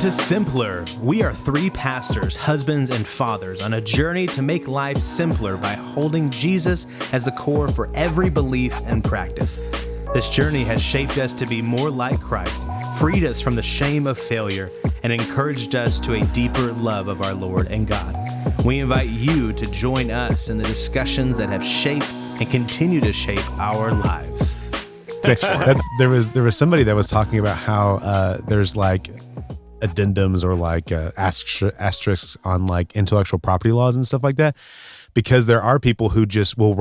to Simpler. We are three pastors, husbands, and fathers on a journey to make life simpler by holding Jesus as the core for every belief and practice. This journey has shaped us to be more like Christ, freed us from the shame of failure, and encouraged us to a deeper love of our Lord and God. We invite you to join us in the discussions that have shaped and continue to shape our lives. There was somebody that was talking about how there's like addendums or like asterisks on like intellectual property laws and stuff like that, because there are people who just will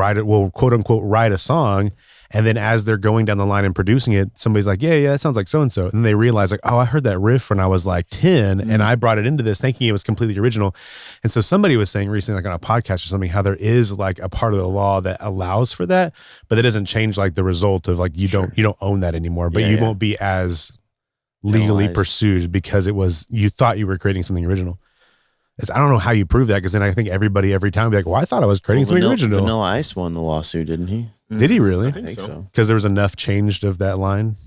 quote unquote write a song, and then as they're going down the line and producing it, somebody's like, yeah, that sounds like so and so, and they realize like, oh, I heard that riff when I was like 10, and I brought it into this thinking it was completely original. And so somebody was saying recently, like on a podcast or something, how there is like a part of the law that allows for that, but it doesn't change like the result of like you don't own that anymore, but you won't be as legally pursued because you thought you were creating something original. I don't know how you prove that, because then I think everybody every time will be like, well, I thought I was creating something original. Vanilla Ice won the lawsuit, didn't he? Did he really? I think so. Because there was enough changed of that line.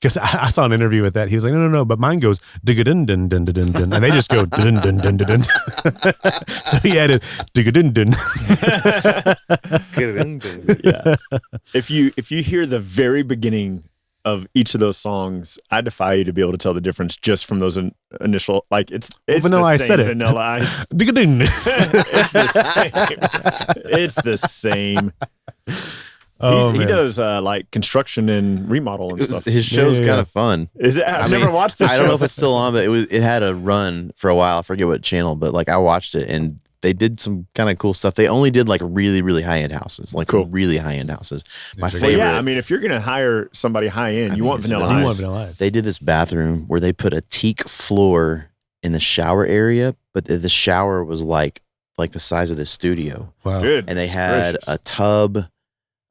Because I saw an interview with that. He was like, no, but mine goes dig-a-dun-dun-dun-dun-dun, and they just go dun-dun-dun-dun-dun. So he added dig-a-dun-dun. Yeah. If you hear the very beginning of each of those songs, I defy you to be able to tell the difference just from those initial, like it's Vanilla Ice said it. Vanilla Ice. Dig-a-dun. It's the same. He does like construction and remodel and stuff. His show's kind of fun. Is it? I've never watched it. I don't know if it's still on, but it had a run for a while. I forget what channel, but like I watched it, and they did some kind of cool stuff. They only did like really, really high-end houses, like really high-end houses. My favorite. Well, yeah, I mean, if you're going to hire somebody high-end, you want Vanilla Ice. They did this bathroom where they put a teak floor in the shower area, but the shower was like the size of this studio. Wow. Good. And they had a tub,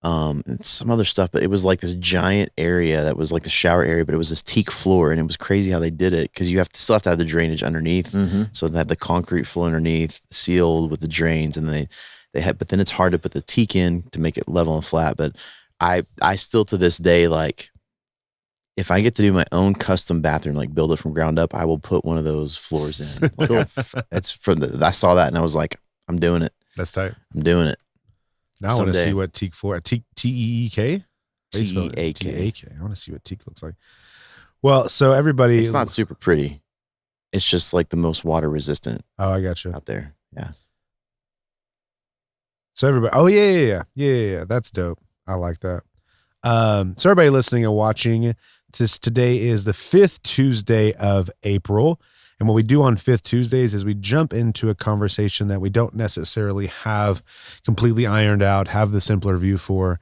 and some other stuff, but it was like this giant area that was like the shower area, but it was this teak floor, and it was crazy how they did it, because you still have to have the drainage underneath. So they had the concrete floor underneath sealed with the drains, and they had, but then it's hard to put the teak in to make it level and flat. But I still to this day, like, if I get to do my own custom bathroom, like build it from ground up, I will put one of those floors in. Like I saw that and I was like, I'm doing it. That's tight. I'm doing it. Now I want to see what teak floor, T-E-E-K? T-E-A-K. I want to see what teak looks like. Well, so everybody. It's not super pretty. It's just like the most water resistant. Oh, I got you. Out there. Yeah. So everybody. Oh, yeah. That's dope. I like that. So everybody listening and watching, today is the 5th Tuesday of April. And what we do on 5th Tuesdays is we jump into a conversation that we don't necessarily have completely ironed out, have the simpler view for.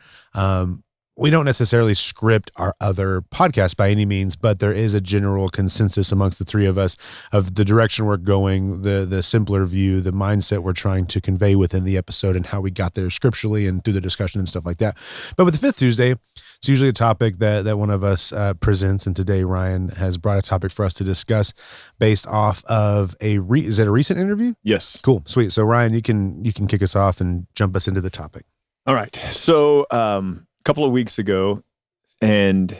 We don't necessarily script our other podcasts by any means, but there is a general consensus amongst the three of us of the direction we're going, the simpler view, the mindset we're trying to convey within the episode, and how we got there scripturally and through the discussion and stuff like that. But with the 5th Tuesday, it's usually a topic that one of us presents, and today Ryan has brought a topic for us to discuss based off of is that a recent interview? Yes. Cool, sweet. So Ryan, you can kick us off and jump us into the topic. All right. So a couple of weeks ago, and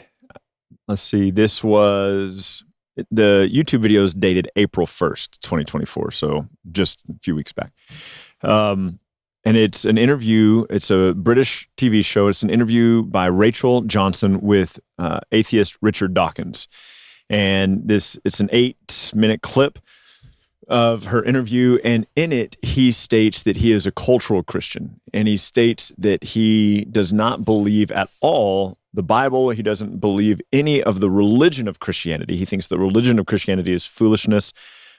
let's see, this was the YouTube video is dated April 1st, 2024. So just a few weeks back. And it's an interview. It's a British TV show. It's an interview by Rachel Johnson with atheist Richard Dawkins. And it's an 8-minute clip of her interview. And in it, he states that he is a cultural Christian. And he states that he does not believe at all the Bible. He doesn't believe any of the religion of Christianity. He thinks the religion of Christianity is foolishness,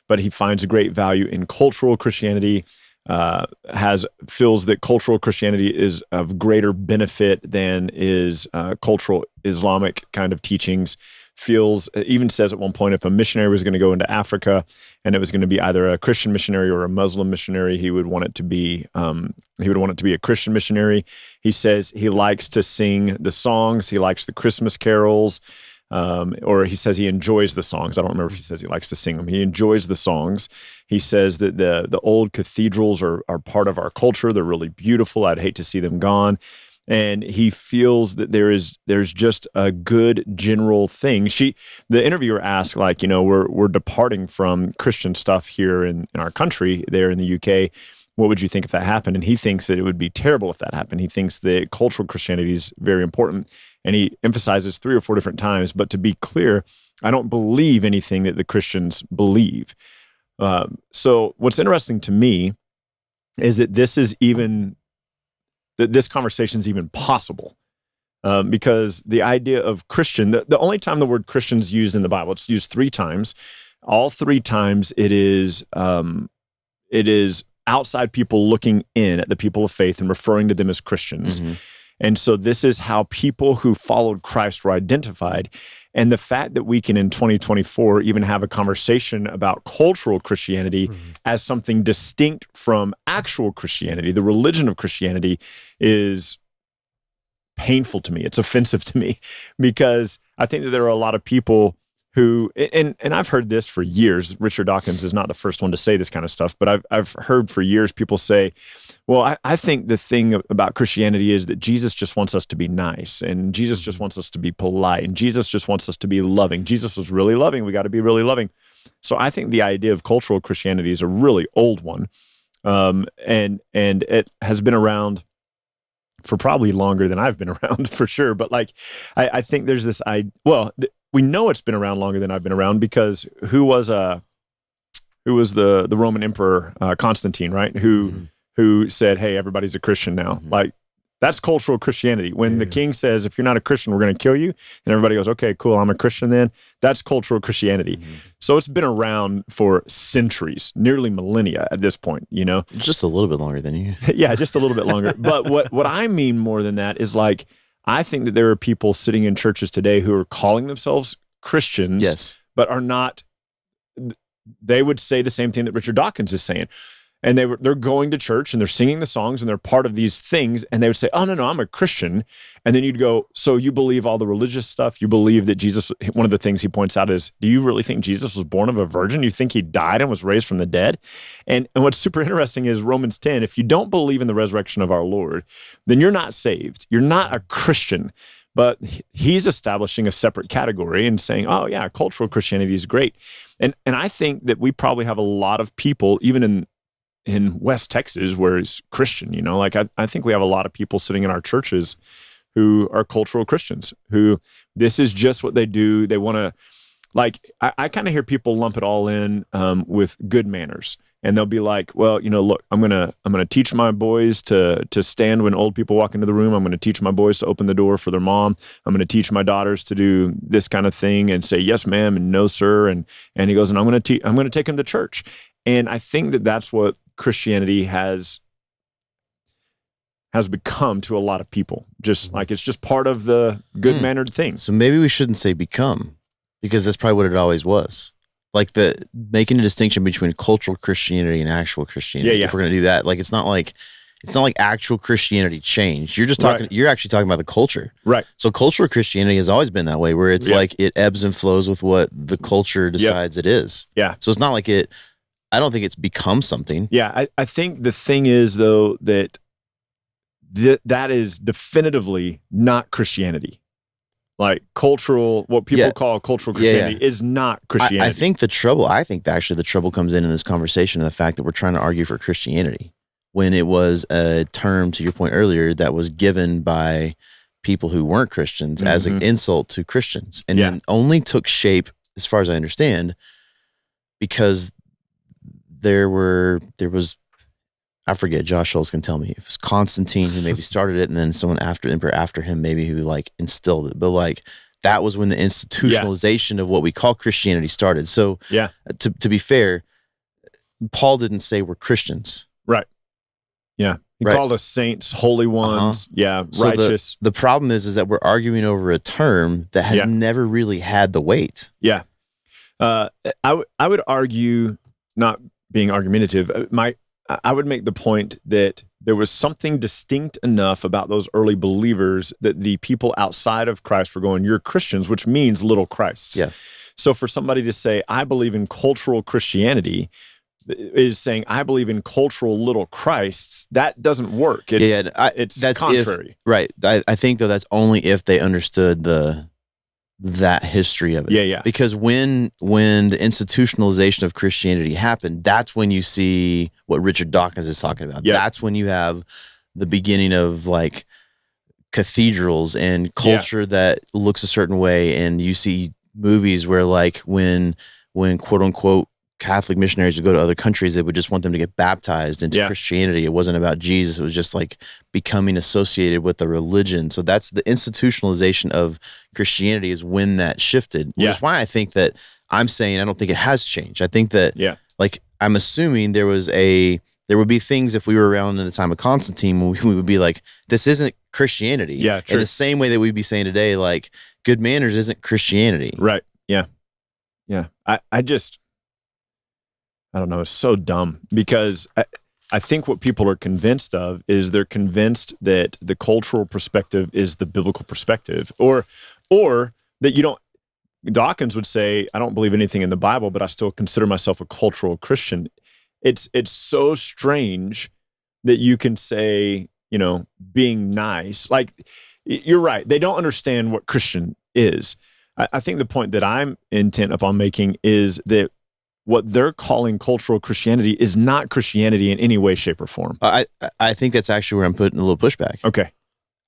but he finds a great value in cultural Christianity. Feels that cultural Christianity is of greater benefit than is cultural Islamic kind of teachings. Even says at one point, if a missionary was going to go into Africa and it was going to be either a Christian missionary or a Muslim missionary, he would want it to be a Christian missionary. He says he likes to sing the songs. He likes the Christmas carols. Or he says he enjoys the songs. I don't remember if he says he likes to sing them. He enjoys the songs. He says that the old cathedrals are part of our culture. They're really beautiful. I'd hate to see them gone. and he feels that there's just a good general thing. The interviewer asked, like, we're departing from Christian stuff here in our country, there in the UK. What would you think if that happened? And he thinks that it would be terrible if that happened. He thinks that cultural Christianity is very important, and he emphasizes 3 or 4 different times. But to be clear, I don't believe anything that the Christians believe. So what's interesting to me is that this conversation is even possible, because the idea of Christian, the only time the word Christian is used in the Bible, it's used 3 times. All 3 times it is outside people looking in at the people of faith and referring to them as Christians. Mm-hmm. And so this is how people who followed Christ were identified. And the fact that we can in 2024 even have a conversation about cultural Christianity as something distinct from actual Christianity, the religion of Christianity, is painful to me. It's offensive to me, because I think that there are a lot of people who, and I've heard this for years. Richard Dawkins is not the first one to say this kind of stuff, but I've heard for years people say, well, I think the thing about Christianity is that Jesus just wants us to be nice, and Jesus just wants us to be polite, and Jesus just wants us to be loving. Jesus was really loving. We got to be really loving. So I think the idea of cultural Christianity is a really old one, and it has been around for probably longer than I've been around, for sure. But like, I think there's this we know it's been around longer than I've been around, because who was the Roman emperor, Constantine, right? Who said, hey, everybody's a Christian now. Mm-hmm. Like, that's cultural Christianity. When the king says, if you're not a Christian, we're going to kill you, and everybody goes, okay, cool, I'm a Christian then. That's cultural Christianity. Mm-hmm. So it's been around for centuries, nearly millennia at this point, Just a little bit longer than you. Yeah, just a little bit longer. But what I mean more than that is, like, I think that there are people sitting in churches today who are calling themselves Christians, yes, but are not. They would say the same thing that Richard Dawkins is saying. And they're going to church and they're singing the songs and they're part of these things, and they would say, oh, no, I'm a Christian. And then you'd go, so you believe all the religious stuff? You believe that Jesus, one of the things he points out is, do you really think Jesus was born of a virgin? You think he died and was raised from the dead? And what's super interesting is Romans 10, if you don't believe in the resurrection of our Lord, then you're not saved. You're not a Christian. But he's establishing a separate category and saying, oh yeah, cultural Christianity is great. And I think that we probably have a lot of people, even in West Texas, where it's Christian, like I think we have a lot of people sitting in our churches who are cultural Christians, who this is just what they do. They want to, like, I kind of hear people lump it all in with good manners. And they'll be like, well, look, I'm gonna teach my boys to stand when old people walk into the room. I'm gonna teach my boys to open the door for their mom. I'm gonna teach my daughters to do this kind of thing and say yes, ma'am, and no, sir. And he goes, and I'm gonna take them to church. And I think that that's what Christianity has become to a lot of people. Just like, it's just part of the good mannered thing. So maybe we shouldn't say become, because that's probably what it always was. Like, making a distinction between cultural Christianity and actual Christianity. Yeah. If we're going to do that, like, it's not like actual Christianity changed. You're just talking. Right. You're actually talking about the culture, right? So cultural Christianity has always been that way, where it's like it ebbs and flows with what the culture decides it is. Yeah. So it's not like it. I don't think it's become something. Yeah, I think the thing is, though, that that is definitively not Christianity. Like, what people call cultural Christianity is not Christianity. I think the trouble comes in this conversation, and the fact that we're trying to argue for Christianity when it was a term, to your point earlier, that was given by people who weren't Christians as an insult to Christians, and then only took shape, as far as I understand, because there was, I forget, Josh Schultz can tell me, it was Constantine who maybe started it, and then someone emperor after him maybe who like instilled it. But like, that was when the institutionalization of what we call Christianity started. So to be fair, Paul didn't say we're Christians. Right. Yeah. He called us saints, holy ones. Yeah. So righteous. The problem is that we're arguing over a term that has never really had the weight. Yeah. I would argue, not being argumentative, I would make the point that there was something distinct enough about those early believers that the people outside of Christ were going, you're Christians, which means little Christs. Yeah. So for somebody to say, I believe in cultural Christianity, is saying, I believe in cultural little Christs, that doesn't work. It's that's contrary. Right. I think, though, that's only if they understood that history of it. Yeah. Because when the institutionalization of Christianity happened, that's when you see what Richard Dawkins is talking about. Yeah. That's when you have the beginning of like cathedrals and culture that looks a certain way, and you see movies where like when quote unquote Catholic missionaries would go to other countries, they would just want them to get baptized into Christianity. It wasn't about Jesus. It was just like becoming associated with the religion. So that's the institutionalization of Christianity is when that shifted. Which is why I think that I'm saying I don't think it has changed. I think that like I'm assuming there would be things if we were around in the time of Constantine when we would be like, this isn't Christianity. Yeah, true. In the same way that we'd be saying today, like good manners isn't Christianity. Right. Yeah. Yeah. I don't know. It's so dumb because I think what people are convinced of is they're convinced that the cultural perspective is the biblical perspective, or that you don't. Dawkins would say, I don't believe anything in the Bible, but I still consider myself a cultural Christian. It's so strange that you can say, being nice. Like, you're right. They don't understand what Christian is. I think the point that I'm intent upon making is that what they're calling cultural Christianity is not Christianity in any way, shape, or form. I think that's actually where I'm putting a little pushback. Okay.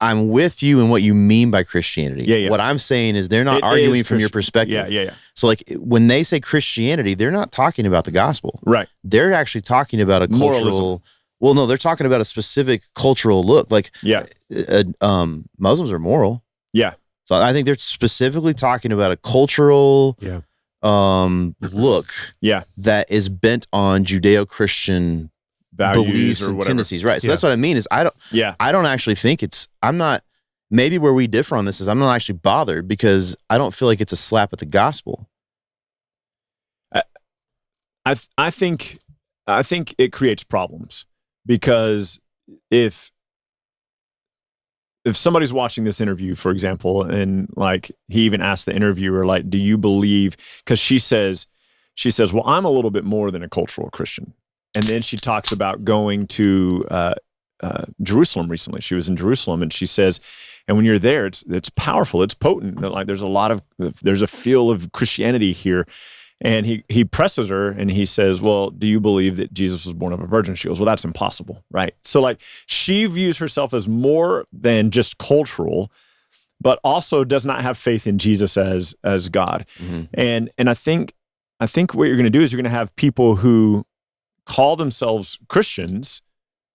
I'm with you in what you mean by Christianity. Yeah. What I'm saying is they're not arguing from your perspective. Yeah. So like when they say Christianity, they're not talking about the gospel. Right. They're actually talking about a cultural... Moralism. Well, no, they're talking about a specific cultural look. Like Muslims are moral. Yeah. So I think they're specifically talking about a cultural look that is bent on Judeo-Christian values beliefs or and whatever. tendencies. Right. So that's what I mean is I don't actually think I'm not, maybe where we differ on this is I'm not actually bothered because I don't feel like it's a slap at the gospel. I think it creates problems because if somebody's watching this interview, for example, and like he even asked the interviewer, like, do you believe, because she says, well, I'm a little bit more than a cultural Christian. And then she talks about going to Jerusalem recently. She was in Jerusalem and she says, and when you're there, it's powerful, it's potent. Like there's a feel of Christianity here. And he presses her and he says, well, do you believe that Jesus was born of a virgin? She goes, well, that's impossible, right? So like she views herself as more than just cultural, but also does not have faith in Jesus as God. Mm-hmm. And I think what you're going to do is you're going to have people who call themselves Christians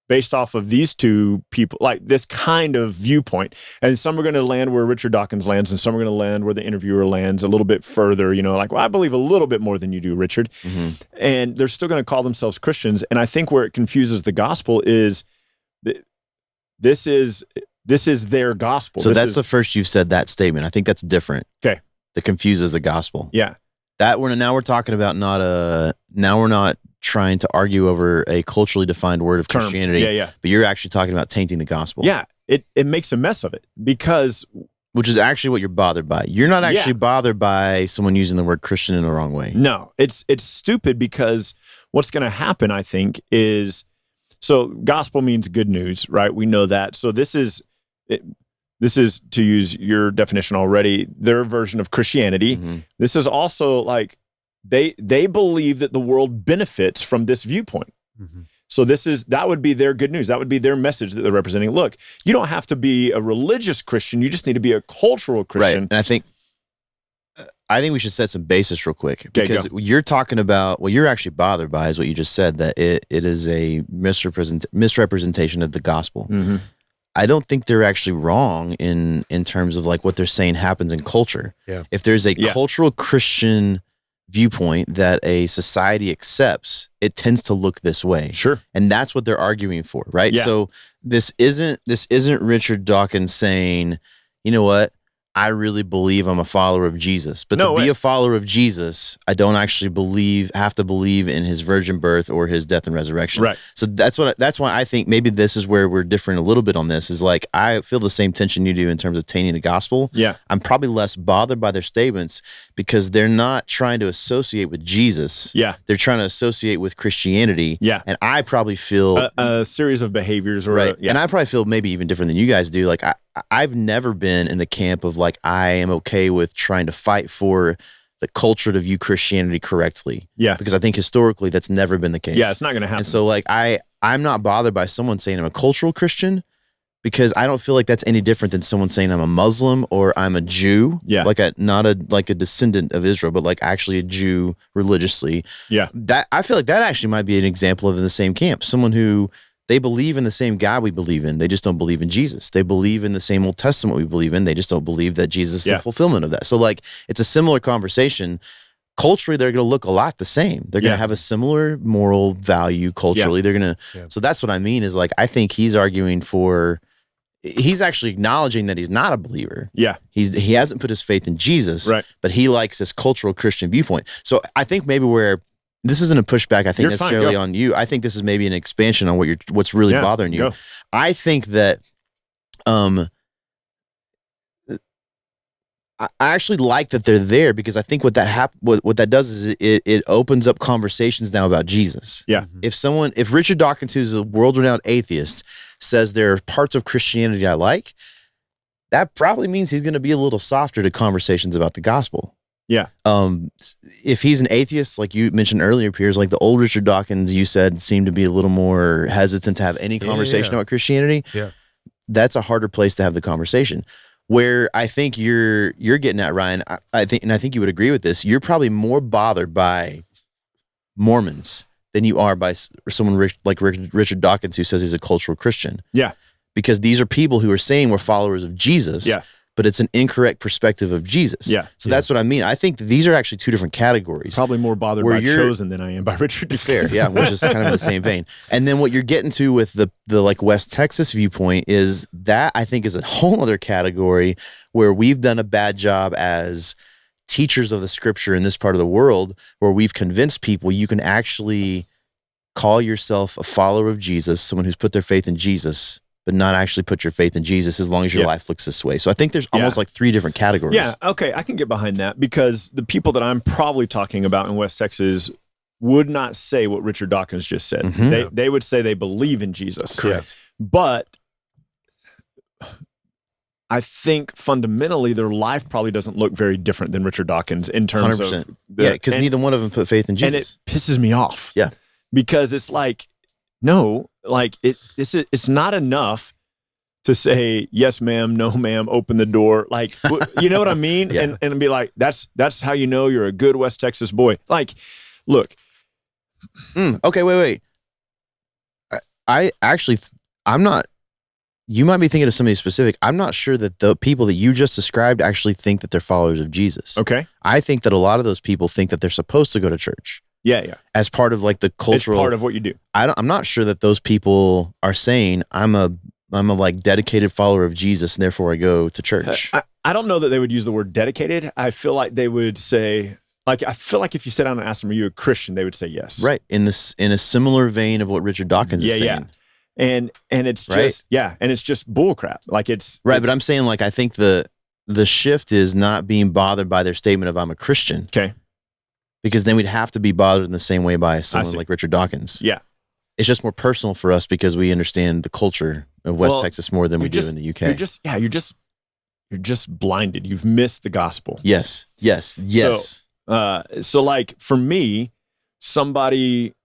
based off of these two people, like this kind of viewpoint. And some are going to land where Richard Dawkins lands, and some are going to land where the interviewer lands a little bit further, like, well, I believe a little bit more than you do, Richard. Mm-hmm. And they're still going to call themselves Christians. And I think where it confuses the gospel is this is their gospel. So that's the first you've said that statement. I think that's different. Okay. That confuses the gospel. Yeah. Now we're talking about now we're not trying to argue over a culturally defined word of Christianity. Yeah. But you're actually talking about tainting the gospel. Yeah. It makes a mess of it because... Which is actually what you're bothered by. You're not actually bothered by someone using the word Christian in the wrong way. No, it's stupid because what's going to happen, I think, is... So gospel means good news, right? We know that. So this is, to use your definition already, their version of Christianity. Mm-hmm. This is also like... They believe that the world benefits from this viewpoint. Mm-hmm. So that would be their good news. That would be their message that they're representing. Look, you don't have to be a religious Christian. You just need to be a cultural Christian. Right. And I think we should set some basis real quick because you're talking about what you're actually bothered by is what you just said, that it is a misrepresentation of the gospel. Mm-hmm. I don't think they're actually wrong in terms of like what they're saying happens in culture. Yeah. If there's a cultural Christian viewpoint that a society accepts, it tends to look this way. Sure. And that's what they're arguing for, right? Yeah. So this isn't Richard Dawkins saying, you know what, I really believe I'm a follower of Jesus. But No to be way. a follower of Jesus, I don't actually have to believe in his virgin birth or his death and resurrection. Right. So that's why I think maybe this is where we're different a little bit on this, is like, I feel the same tension you do in terms of tainting the gospel. Yeah. I'm probably less bothered by their statements because they're not trying to associate with Jesus. Yeah. They're trying to associate with Christianity. Yeah. And I probably feel A series of behaviors, or right. yeah. And I probably feel maybe even different than you guys do. Like I've never been in the camp of like, I am okay with trying to fight for the culture to view Christianity correctly. Yeah. Because I think historically that's never been the case. Yeah, it's not going to happen. And so like I'm not bothered by someone saying I'm a cultural Christian, because I don't feel like that's any different than someone saying I'm a Muslim or I'm a Jew. Yeah. Like not a descendant of Israel, but like actually a Jew religiously. Yeah. That I feel like that actually might be an example of in the same camp. Someone who they believe in the same God we believe in. They just don't believe in Jesus. They believe in the same Old Testament we believe in. They just don't believe that Jesus is the fulfillment of that. So like it's a similar conversation. Culturally, they're going to look a lot the same. They're going to have a similar moral value culturally. They're going to, so that's what I mean is like, I think he's actually acknowledging that he's not a believer. Yeah. He hasn't put his faith in Jesus, Right. but he likes this cultural Christian viewpoint. So I think maybe where this isn't a pushback, I think You're fine, necessarily go. on you. I think this is maybe an expansion on what's really bothering you. Go. I think that I actually like that they're there, because I think what that does is it opens up conversations now about Jesus. Yeah. If Richard Dawkins, who's a world-renowned atheist, says there are parts of Christianity I like, that probably means he's going to be a little softer to conversations about the gospel. Yeah. If he's an atheist, like you mentioned earlier, Piers, like the old Richard Dawkins, you said, seemed to be a little more hesitant to have any conversation about Christianity. Yeah. That's a harder place to have the conversation. Where I think you're getting at, Ryan, I think you would agree with this. You're probably more bothered by Mormons than you are by someone like Richard Dawkins, who says he's a cultural Christian. Yeah. Because these are people who are saying we're followers of Jesus. Yeah. But it's an incorrect perspective of Jesus. Yeah. So that's what I mean. I think that these are actually two different categories. Probably more bothered by Chosen than I am by Richard Dawkins. Fair, yeah, which is kind of in the same vein. And then what you're getting to with the like West Texas viewpoint is that I think is a whole other category where we've done a bad job as teachers of the scripture in this part of the world, where we've convinced people you can actually call yourself a follower of Jesus, someone who's put their faith in Jesus, but not actually put your faith in Jesus as long as your life looks this way. So I think there's almost like three different categories. Yeah, okay, I can get behind that, because the people that I'm probably talking about in West Texas would not say what Richard Dawkins just said. Mm-hmm. They would say they believe in Jesus. Correct. But I think fundamentally their life probably doesn't look very different than Richard Dawkins in terms 100%. of because neither one of them put faith in Jesus. And it pisses me off. Yeah. Because it's like, no, like it's not enough to say, yes, ma'am, no, ma'am, open the door. Like, you know what I mean? Yeah. And be like, that's how you know you're a good West Texas boy. Like, look. Okay, wait. I actually, I'm not, you might be thinking of somebody specific. I'm not sure that the people that you just described actually think that they're followers of Jesus. Okay. I think that a lot of those people think that they're supposed to go to church. Yeah. As part of like the cultural. It's part of what you do. I'm not sure that those people are saying I'm a like dedicated follower of Jesus and therefore I go to church. I don't know that they would use the word dedicated. I feel like they would say, like, I feel like if you sit down and ask them, are you a Christian? They would say yes. Right. In a similar vein of what Richard Dawkins is saying. Yeah. And it's just, and it's just bull crap. Like it's. Right. But I'm saying, like, I think the shift is not being bothered by their statement of I'm a Christian. Okay. Because then we'd have to be bothered in the same way by someone like Richard Dawkins. Yeah. It's just more personal for us because we understand the culture of West Texas more than we do in the UK. You're just blinded. You've missed the gospel. Yes. So like for me, somebody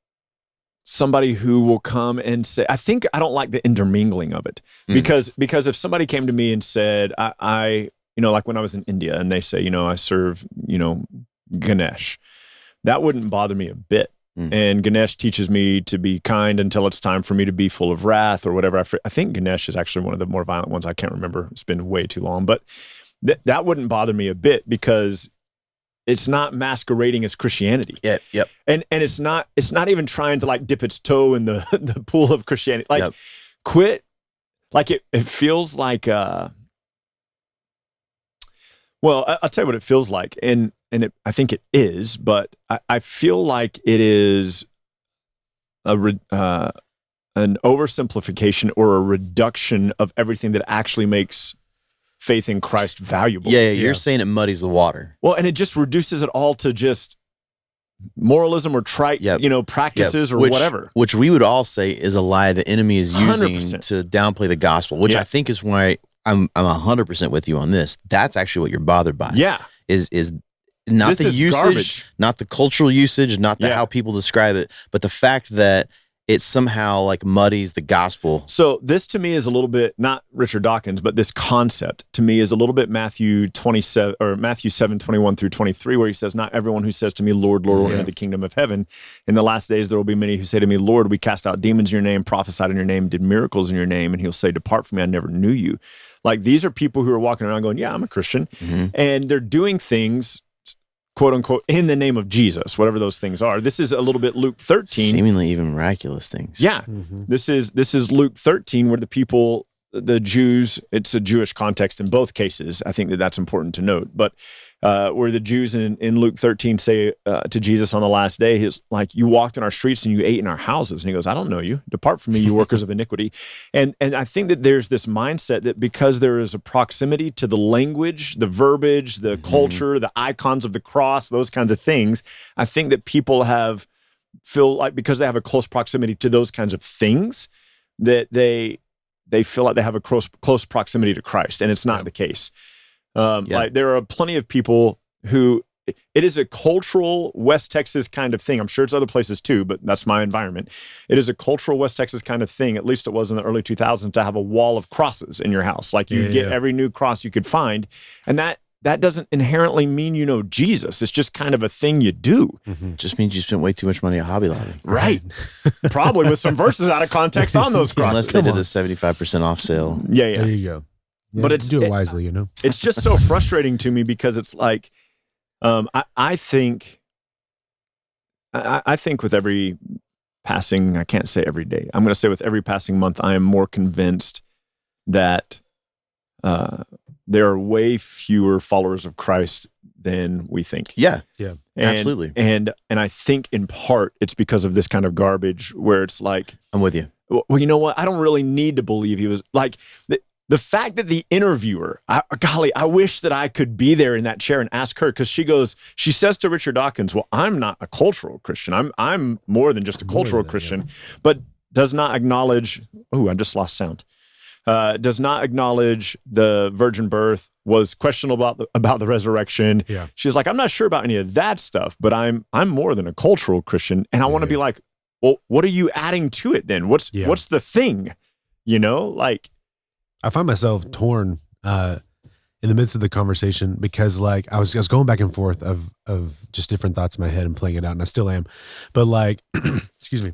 who will come and say, I don't like the intermingling of it, because if somebody came to me and said, I like when I was in India and they say, I serve, Ganesh, that wouldn't bother me a bit. And Ganesh teaches me to be kind until it's time for me to be full of wrath or whatever. I think Ganesh is actually one of the more violent ones. I can't remember. It's been way too long, but that wouldn't bother me a bit because it's not masquerading as Christianity. Yep. And it's not even trying to like dip its toe in the pool of Christianity. Like quit. Like it feels like Well, I'll tell you what it feels like, and I think it is, but I feel like it is an oversimplification or a reduction of everything that actually makes faith in Christ valuable. Yeah, you're saying it muddies the water. Well, and it just reduces it all to just moralism or trite, practices or whatever. Which we would all say is a lie the enemy is using 100%. to downplay the gospel, which I think is why I'm 100% with you on this. That's actually what you're bothered by. Yeah. Is not This the is usage, garbage. not the cultural usage, not the how people describe it, but the fact that it somehow like muddies the gospel. So this to me is a little bit, not Richard Dawkins, but this concept to me is a little bit Matthew 7:21 through 23, where he says, not everyone who says to me, Lord, Lord, will enter the kingdom of heaven. In the last days, there will be many who say to me, Lord, we cast out demons in your name, prophesied in your name, did miracles in your name. And he'll say, depart from me, I never knew you. Like these are people who are walking around going, yeah, I'm a Christian. And they're doing things, quote unquote, in the name of Jesus, whatever those things are. This is a little bit Luke 13. Seemingly even miraculous things. Yeah. This is Luke 13 where the people, the Jews, it's a Jewish context in both cases. I think that's important to note. But where the Jews in Luke 13 say to Jesus on the last day, he's like, you walked in our streets and you ate in our houses. And he goes, I don't know you. Depart from me, you workers of iniquity. And I think that there's this mindset that because there is a proximity to the language, the verbiage, the culture, the icons of the cross, those kinds of things, I think that people feel like because they have a close proximity to those kinds of things, that they feel like they have a close proximity to Christ, and it's not the case. Like there are plenty of people who it is a cultural West Texas kind of thing. I'm sure it's other places too, but that's my environment. It is a cultural West Texas kind of thing. At least it was in the early 2000s to have a wall of crosses in your house. Like you get every new cross you could find, and that doesn't inherently mean you know Jesus. It's just kind of a thing you do. Just means you spent way too much money at Hobby Lobby. Right. Probably with some verses out of context on those crosses. Unless they did the 75% off sale. Yeah. There you go. Yeah, But do it wisely, you know. It's just so frustrating to me because it's like, I think with every passing, I can't say every day, I'm going to say with every passing month, I am more convinced that there are way fewer followers of Christ than we think. Yeah. And, Absolutely. And I think in part it's because of this kind of garbage where it's like, I'm with you. well, you know what? I don't really need to believe he was like the fact that the interviewer, I wish that I could be there in that chair and ask her, because she says to Richard Dawkins, well, I'm not a cultural Christian. I'm more than just a cultural Christian, but does not acknowledge, I just lost sound. Does not acknowledge the virgin birth, was questionable about the resurrection. Yeah. She's like, I'm not sure about any of that stuff, but I'm more than a cultural Christian. And I want to be like, well, what are you adding to it then? What's the thing? You know, like I find myself torn in the midst of the conversation because like I was going back and forth of just different thoughts in my head and playing it out, and I still am. But like, excuse me,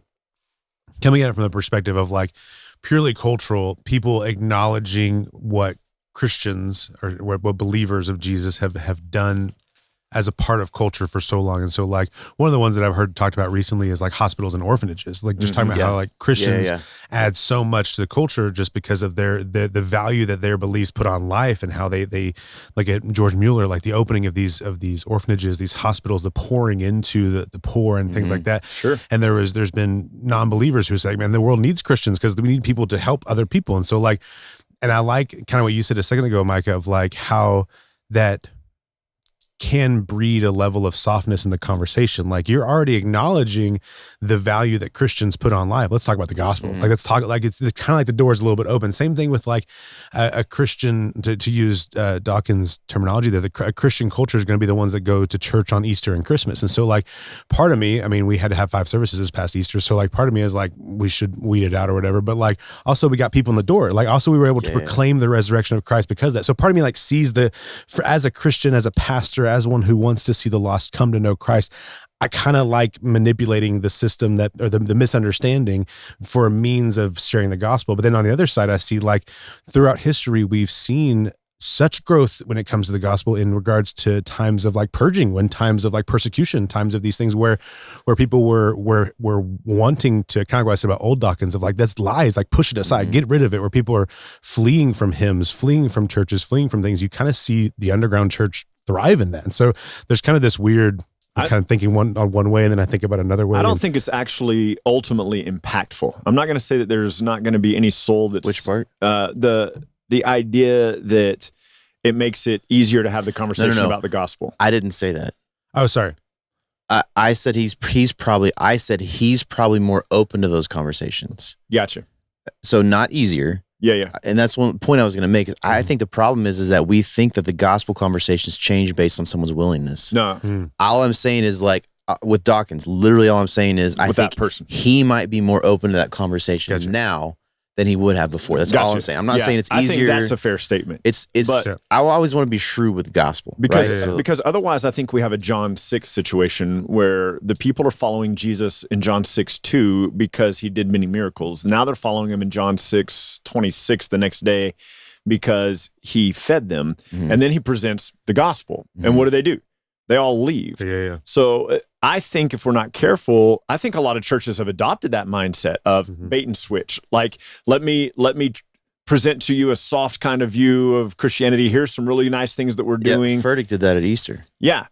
coming at it from the perspective of like purely cultural, people acknowledging what Christians or what believers of Jesus have done as a part of culture for so long. And so like one of the ones that I've heard talked about recently is like hospitals and orphanages, like just talking about how like Christians add so much to the culture just because of the value that their beliefs put on life, and how they like at George Mueller, like the opening of these orphanages, these hospitals, the pouring into the poor and things like that. Sure. And there's been non-believers who say, man, the world needs Christians because we need people to help other people. And so like, and I like kind of what you said a second ago, Micah, of like how that can breed a level of softness in the conversation. Like you're already acknowledging the value that Christians put on life. Let's talk about the gospel. Like let's talk, like it's kind of like the door's a little bit open. Same thing with like a Christian, to use Dawkins' terminology there, a Christian culture is going to be the ones that go to church on Easter and Christmas. And so like part of me, I mean, we had to have 5 services this past Easter. So like part of me is like, we should weed it out or whatever. But like also we got people in the door. Like also we were able to proclaim the resurrection of Christ because of that. So part of me like sees as a Christian, as a pastor, as one who wants to see the lost come to know Christ, I kind of like manipulating the system or the misunderstanding for a means of sharing the gospel. But then on the other side, I see like throughout history, we've seen such growth when it comes to the gospel in regards to times of like purging, when times of like persecution, times of these things where people were wanting to kind of what I said about old doctrines of like, that's lies, like push it aside, get rid of it, where people are fleeing from hymns, fleeing from churches, fleeing from things. You kind of see the underground church thrive in that. And so there's kind of this weird, I'm kind of thinking one way, and then I think about another way. I don't think it's actually ultimately impactful. I'm not going to say that there's not going to be any soul that's... Which part? The idea that it makes it easier to have the conversation about the gospel. I didn't say that. Oh, sorry. I said he's probably more open to those conversations. Gotcha. So not easier. Yeah. And that's one point I was going to make. I think the problem is that we think that the gospel conversations change based on someone's willingness. No. All I'm saying is like with Dawkins, literally all I'm saying is I think that person, he might be more open to that conversation now than he would have before. That's all I'm saying. I'm not saying it's easier. I think that's a fair statement. But I always want to be shrewd with the gospel. Because otherwise I think we have a John 6 situation where the people are following Jesus in John 6:2 because he did many miracles. Now they're following him in John 6:26 the next day because he fed them. And then he presents the gospel. And what do? They all leave. Yeah. So I think if we're not careful, I think a lot of churches have adopted that mindset of bait and switch. Like, let me present to you a soft kind of view of Christianity. Here's some really nice things that we're doing. Furtick did that at Easter. Yeah.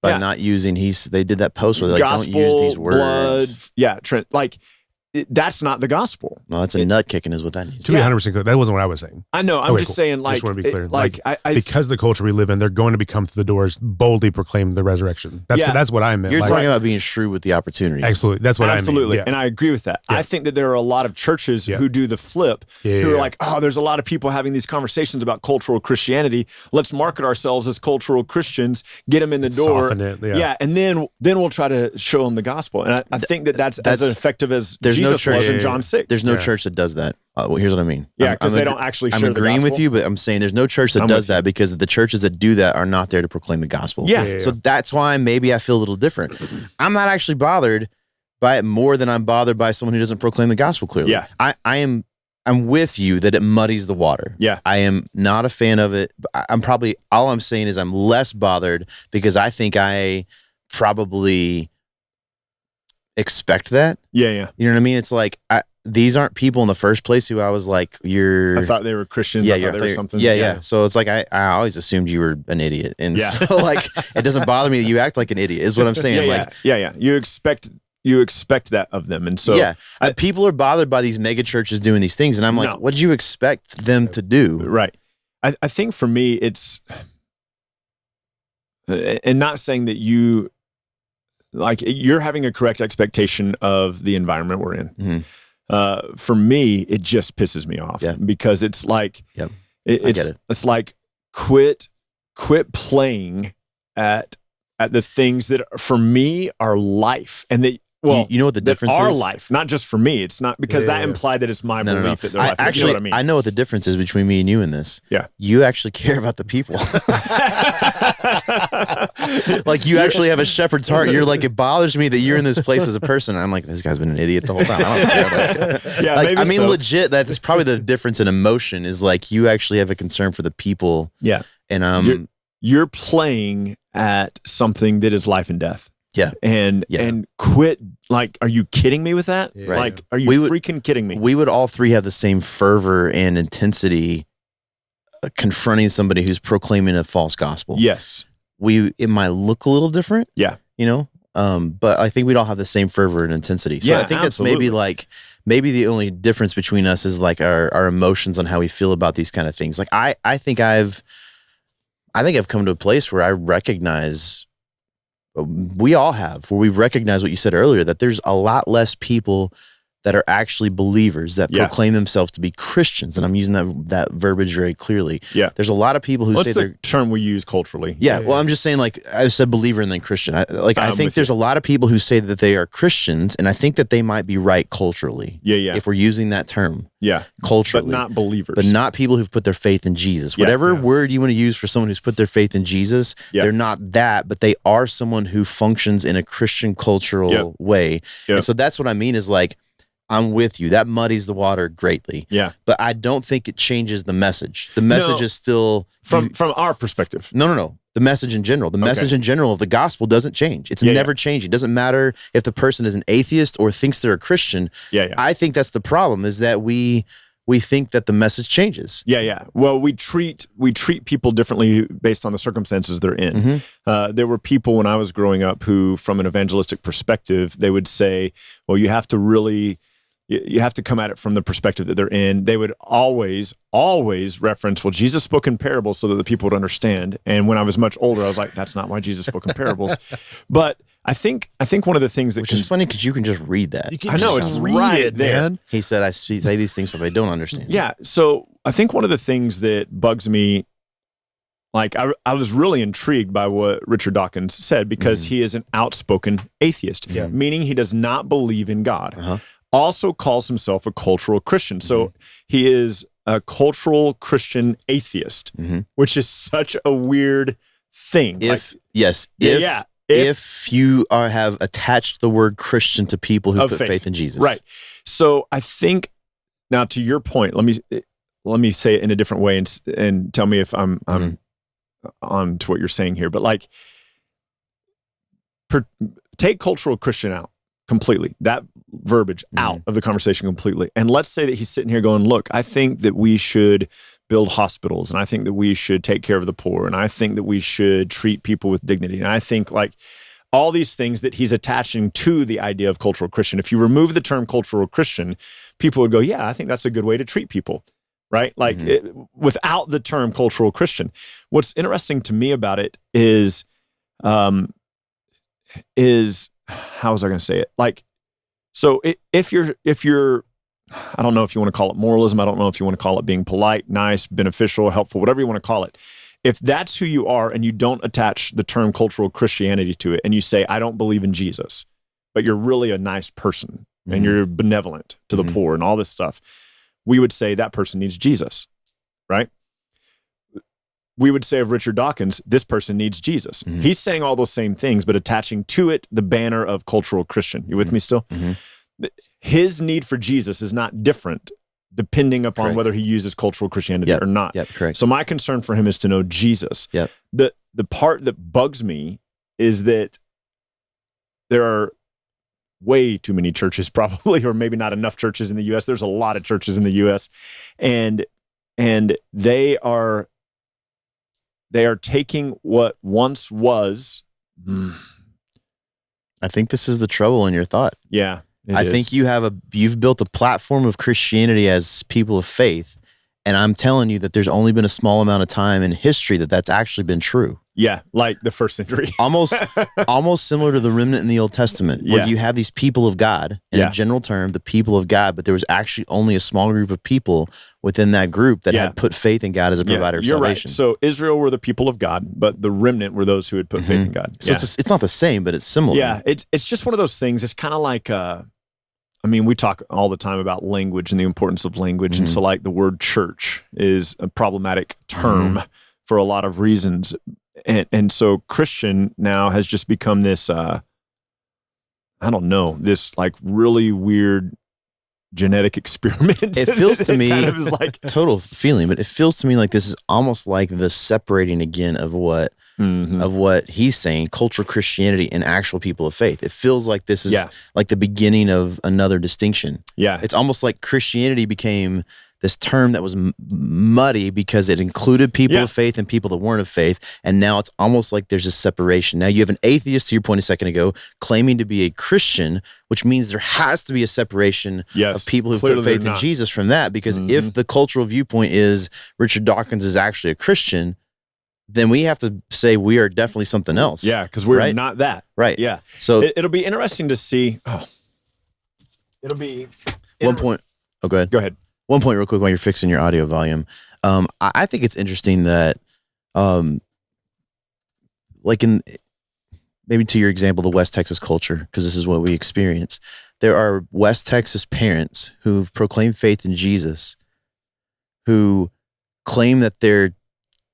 By not using, they did that post where they're like, gospel, don't use these words. Blood, yeah, like, that's not the gospel. No, that's a nut kicking is what that needs. To be 100% clear, that wasn't what I was saying. I know. I'm just saying, like, just want to be clear. I because the culture we live in, they're going to be come through the doors, boldly proclaim the resurrection. That's what I meant. You're talking about being shrewd with the opportunity. Absolutely. That's what I mean. Absolutely. And I agree with that. Yeah. I think that there are a lot of churches who do the flip, who are like, oh, there's a lot of people having these conversations about cultural Christianity. Let's market ourselves as cultural Christians, get them in the door. Soften it. Yeah. And then we'll try to show them the gospel. And I think that's as effective as Jesus was in John 6. There's no church that does that. Well, here's what I mean. Yeah, because they don't actually share the gospel. I'm agreeing with you, but I'm saying there's no church that does that because the churches that do that are not there to proclaim the gospel. Yeah. So that's why maybe I feel a little different. I'm not actually bothered by it more than I'm bothered by someone who doesn't proclaim the gospel clearly. Yeah. I'm with you that it muddies the water. Yeah. I am not a fan of it. All I'm saying is I'm less bothered because I think I probably expect that. Yeah. You know what I mean? It's like, these aren't people in the first place who I was like, I thought they were Christians. Yeah, I thought they were something. Yeah. So it's like, I always assumed you were an idiot. And so like, it doesn't bother me that you act like an idiot is what I'm saying. Yeah. You expect that of them. And so people are bothered by these mega churches doing these things. And I'm like, what did you expect them to do? Right. I think for me, it's, and not saying that you're having a correct expectation of the environment we're in. For me, it just pisses me off because it's like, it's like quit playing at the things that for me are life, and that you know what the difference are is? Life, not just for me. It's not because that implied that it's my belief that they're life. Actually, you know what I mean? I know what the difference is between me and you in this. Yeah, you actually care about the people. Like you actually have a shepherd's heart. You're like, it bothers me that you're in this place as a person. I'm like, this guy's been an idiot the whole time. I don't care. Like, legit. That's probably the difference in emotion. Is like you actually have a concern for the people. Yeah, and you're playing at something that is life and death. Yeah. And quit. Like, are you kidding me with that? Yeah. Like, are you freaking kidding me? We would all three have the same fervor and intensity confronting somebody who's proclaiming a false gospel. Yes. It might look a little different. Yeah. You know? But I think we'd all have the same fervor and intensity. So I think that's maybe the only difference between us is like our emotions on how we feel about these kind of things. Like I think I've come to a place where I recognize, we all have, where we've recognized what you said earlier, that there's a lot less people that are actually believers that proclaim themselves to be Christians. And I'm using that verbiage very clearly. Yeah. There's a lot of people who say they're... What's the term we use culturally? Yeah. Well, I'm just saying, like, I said believer and then Christian. I think there's a lot of people who say that they are Christians, and I think that they might be right culturally. Yeah. If we're using that term. Yeah. Culturally. But not believers. But not people who've put their faith in Jesus. Whatever word you want to use for someone who's put their faith in Jesus, they're not that, but they are someone who functions in a Christian cultural way. And so that's what I mean is like, I'm with you. That muddies the water greatly. Yeah. But I don't think it changes the message. The message is still from our perspective. No. The message in general. The message in general of the gospel doesn't change. It's never changing. It doesn't matter if the person is an atheist or thinks they're a Christian. Yeah. I think that's the problem, is that we think that the message changes. Yeah. Well, we treat people differently based on the circumstances they're in. There were people when I was growing up who, from an evangelistic perspective, they would say, well, you have to come at it from the perspective that they're in. They would always reference, well, Jesus spoke in parables so that the people would understand. And when I was much older, I was like, that's not why Jesus spoke in parables. But I think one of the things that is funny, because you can just read that. I know, it's right it, there. man. He said, I say these things so they don't understand. Yeah. So I think one of the things that bugs me, like I was really intrigued by what Richard Dawkins said, because he is an outspoken atheist, meaning he does not believe in God. Also calls himself a cultural Christian. So he is a cultural Christian atheist, which is such a weird thing. If you have attached the word Christian to people who put faith in Jesus. Right. So I think, now to your point, let me say it in a different way and tell me if I'm on to what you're saying here. But like, take cultural Christian out completely, that verbiage out of the conversation completely. And let's say that he's sitting here going, look, I think that we should build hospitals, and I think that we should take care of the poor, and I think that we should treat people with dignity. And I think, like, all these things that he's attaching to the idea of cultural Christian. If you remove the term cultural Christian, people would go, yeah, I think that's a good way to treat people, right? Like, without the term cultural Christian. What's interesting to me about it is how was I going to say it? Like, so if you're, I don't know if you want to call it moralism. I don't know if you want to call it being polite, nice, beneficial, helpful, whatever you want to call it. If that's who you are and you don't attach the term cultural Christianity to it, and you say, I don't believe in Jesus, but you're really a nice person and you're benevolent to the poor and all this stuff, we would say that person needs Jesus, right? We would say of Richard Dawkins, this person needs Jesus. He's saying all those same things, but attaching to it the banner of cultural Christian. You with me still? His need for Jesus is not different depending upon whether he uses cultural Christianity or not. Correct. So my concern for him is to know Jesus. The part that bugs me is that there are way too many churches, probably, or maybe not enough churches in the U.S. There's a lot of churches in the U.S. and they are taking what once was. I think this is the trouble in your thought. Yeah. I think you've built a platform of Christianity as people of faith, and I'm telling you that there's only been a small amount of time in history that's actually been true. Yeah, like the first century. almost similar to the remnant in the Old Testament, where you have these people of God, in a general term, the people of God, but there was actually only a small group of people within that group that had put faith in God as a provider of salvation. Right. So Israel were the people of God, but the remnant were those who had put faith in God. So it's not the same, but it's similar. Yeah, it's just one of those things. It's kind of like, I mean, we talk all the time about language and the importance of language. And so, like, the word church is a problematic term for a lot of reasons. And so Christian now has just become this, I don't know, this like really weird genetic experiment. It feels to me, kind of is like total feeling, but it feels to me like this is almost like the separating again of what he's saying, cultural Christianity and actual people of faith. It feels like this is like the beginning of another distinction. Yeah. It's almost like Christianity became this term that was muddy because it included people of faith and people that weren't of faith. And now it's almost like there's a separation. Now you have an atheist, to your point a second ago, claiming to be a Christian, which means there has to be a separation of people who put faith in Jesus from that. Because if the cultural viewpoint is Richard Dawkins is actually a Christian, then we have to say we are definitely something else. Yeah, because we're not that. Right. Yeah. So it'll be interesting to see. It'll be one point. Oh, go ahead. Go ahead. One point real quick while you're fixing your audio volume. I think it's interesting that, like in maybe to your example, the West Texas culture, because this is what we experience. There are West Texas parents who've proclaimed faith in Jesus, who claim that their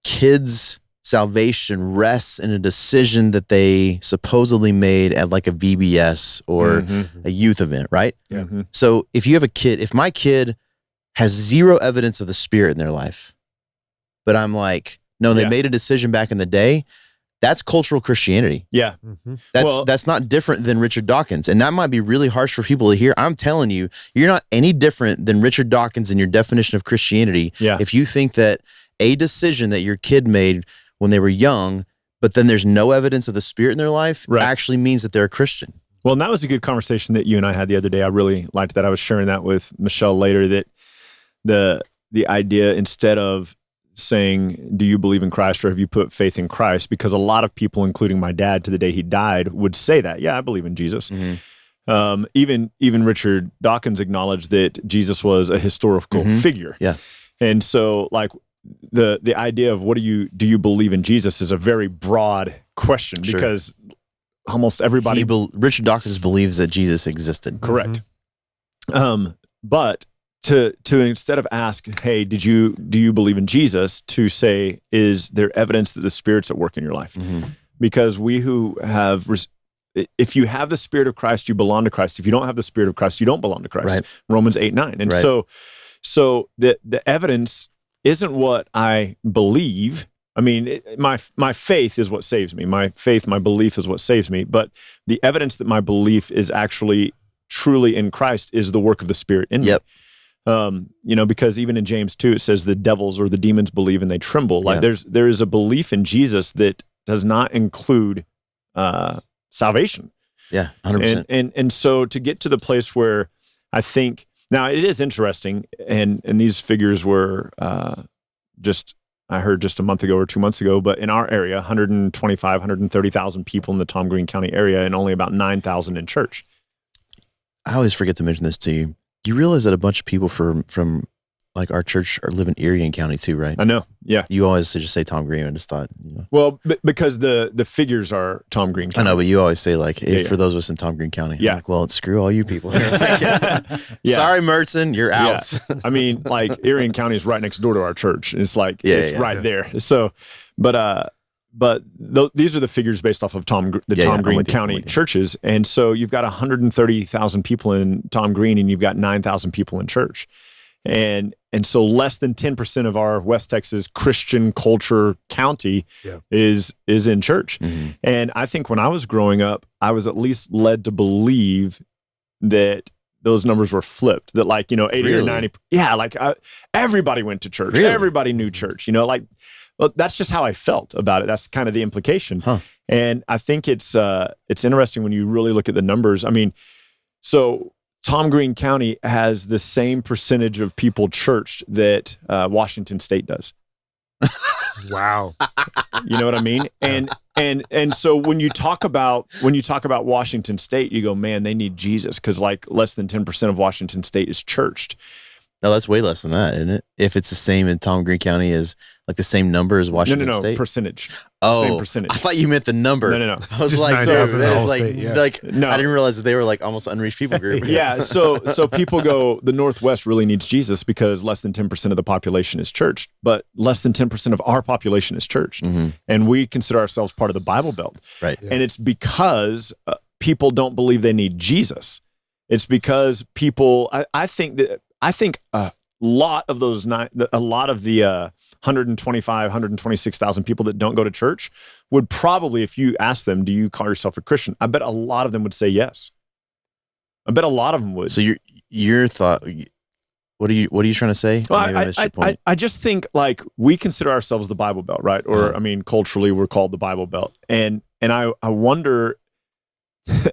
kids' salvation rests in a decision that they supposedly made at like a VBS or a youth event, right? Yeah. So if you have a kid, if my kid has zero evidence of the Spirit in their life, but I'm like, no, they made a decision back in the day, that's cultural Christianity. Yeah. That's not different than Richard Dawkins. And that might be really harsh for people to hear. I'm telling you, you're not any different than Richard Dawkins in your definition of Christianity. Yeah. If you think that a decision that your kid made when they were young, but then there's no evidence of the Spirit in their life, actually means that they're a Christian. Well, and that was a good conversation that you and I had the other day. I really liked that. I was sharing that with Michelle later, that the idea, instead of saying, do you believe in Christ or have you put faith in Christ? Because a lot of people, including my dad to the day he died, would say that. Yeah, I believe in Jesus. Even Richard Dawkins acknowledged that Jesus was a historical figure. Yeah. And so like the idea of do you believe in Jesus is a very broad question, because almost everybody... Richard Dawkins believes that Jesus existed. Correct. But to instead of ask, hey, do you believe in Jesus, to say, is there evidence that the Spirit's at work in your life? Because we who have, if you have the Spirit of Christ, you belong to Christ. If you don't have the Spirit of Christ, you don't belong to Christ. Right. Romans 8:9. And so the evidence isn't what I believe. I mean, my faith is what saves me. My belief is what saves me. But the evidence that my belief is actually truly in Christ is the work of the Spirit in me. Because even in James 2, it says the devils or the demons believe and they tremble. Like there is a belief in Jesus that does not include salvation. Yeah, 100%. And so to get to the place where I think, now it is interesting, and these figures were I heard just a month ago or 2 months ago, but in our area, 130,000 people in the Tom Green County area and only about 9,000 in church. I always forget to mention this to you. You realize that a bunch of people from like our church live in Erie County too, right? I know. Yeah. You always just say Tom Green. I just thought, Well, because the figures are Tom Green County. I know, but you always say like, hey, for those of us in Tom Green County. Yeah. I'm like, well, screw all you people. Sorry, Mertzen, you're out. I mean, like Erie County is right next door to our church. It's like, right there. So, but these are the figures based off of Tom Green County churches. And so you've got 130,000 people in Tom Green and you've got 9,000 people in church. And so less than 10% of our West Texas Christian culture county is in church. And I think when I was growing up, I was at least led to believe that those numbers were flipped, that 80 or 90. Yeah. Everybody went to church. Really? Everybody knew church, well, that's just how I felt about it. That's kind of the implication. And I think it's interesting when you really look at the numbers. I mean, so Tom Green County has the same percentage of people churched that Washington State does. Wow. You know what I mean? And so when you talk about Washington State, you go, man, they need Jesus, because less than 10% of Washington State is churched. No, that's way less than that, isn't it? If it's the same in Tom Green County as the same number as Washington State? No, percentage. Oh, same percentage. I thought you meant the number. No. I was Just like, 9,000 in the whole state, no. I didn't realize that they were almost unreached people group. Yeah, so people go, the Northwest really needs Jesus because less than 10% of the population is churched, but less than 10% of our population is churched. And we consider ourselves part of the Bible Belt. Right. And it's because people don't believe they need Jesus. It's because people, I think a lot of the 125, 126,000 people that don't go to church would probably, if you ask them, do you call yourself a Christian? I bet a lot of them would say yes. I bet a lot of them would. So your thought, what are you trying to say? Well, I just think we consider ourselves the Bible Belt, right? Or I mean, culturally we're called the Bible Belt. And I wonder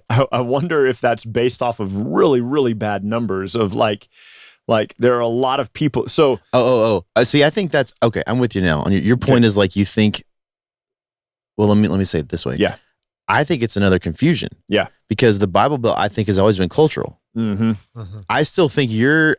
I wonder if that's based off of really, really bad numbers of there are a lot of people. So, see, I think that's okay. I'm with you now. And your point is you think. Well, let me say it this way. Yeah, I think it's another confusion. Yeah, because the Bible Belt, I think, has always been cultural. I still think you're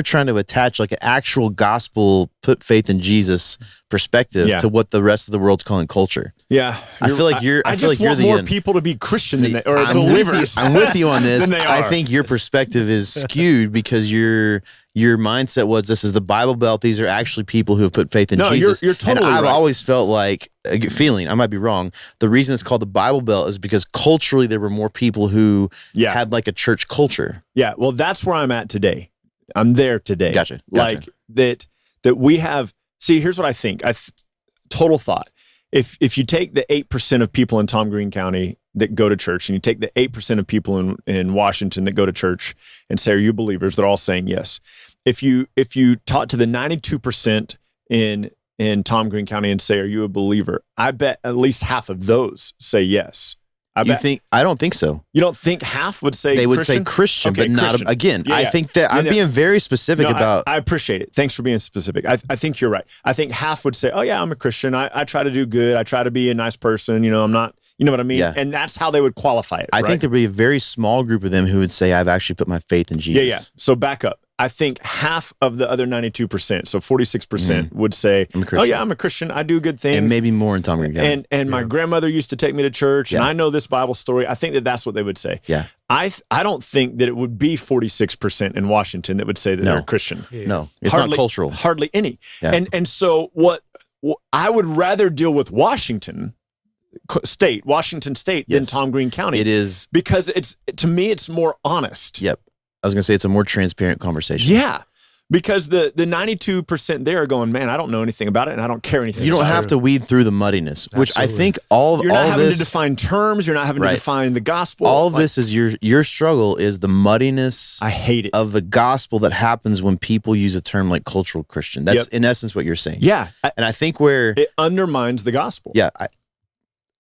trying to attach an actual gospel, put faith in Jesus, perspective to what the rest of the world's calling culture. Yeah, I feel like you're. I feel like you're the more people to be Christian than they, or believers. I'm with you on this. than they are. I think your perspective is skewed because your mindset was this is the Bible Belt. These are actually people who have put faith in Jesus. You're totally and I've right. always felt like I might be wrong. The reason it's called the Bible Belt is because culturally there were more people who had like a church culture. Yeah, well, that's where I'm at today. I'm there today. Gotcha. Like that we have. See, here's what I think. Total thought. If you take the 8% of people in Tom Green County that go to church, and you take the 8% of people in Washington that go to church and say, are you believers? They're all saying yes. If you talk to the 92% in Tom Green County and say, are you a believer? I bet at least half of those say yes. I don't think so. You don't think half would say they would Christian? say Christian, okay, but not Christian. again. Yeah, I think that I'm being very specific about. I appreciate it. Thanks for being specific. I think you're right. I think half would say, "Oh yeah, I'm a Christian. I try to do good. I try to be a nice person. I'm not. You know what I mean?" Yeah. And that's how they would qualify it. I think there'd be a very small group of them who would say, "I've actually put my faith in Jesus." Yeah. So back up. I think half of the other 92%, so 46%, would say, "Oh yeah, I'm a Christian. I do good things." And maybe more in Tom Green County. And my grandmother used to take me to church, and I know this Bible story. I think that's what they would say. Yeah. I don't think that it would be 46% in Washington that would say that they're a Christian. Yeah. No, it's not cultural. Hardly any. Yeah. And so what I would rather deal with Washington State than Tom Green County. It is because to me it's more honest. Yep. I was going to say it's a more transparent conversation. Yeah. Because the 92% there are going, man, I don't know anything about it and I don't care anything. You don't have to weed through the muddiness, which I think you're not having to define terms. You're not having to define the gospel. All of this is your struggle is the muddiness. I hate it. Of the gospel that happens when people use a term like cultural Christian. That's in essence what you're saying. Yeah. And I think where it undermines the gospel. Yeah.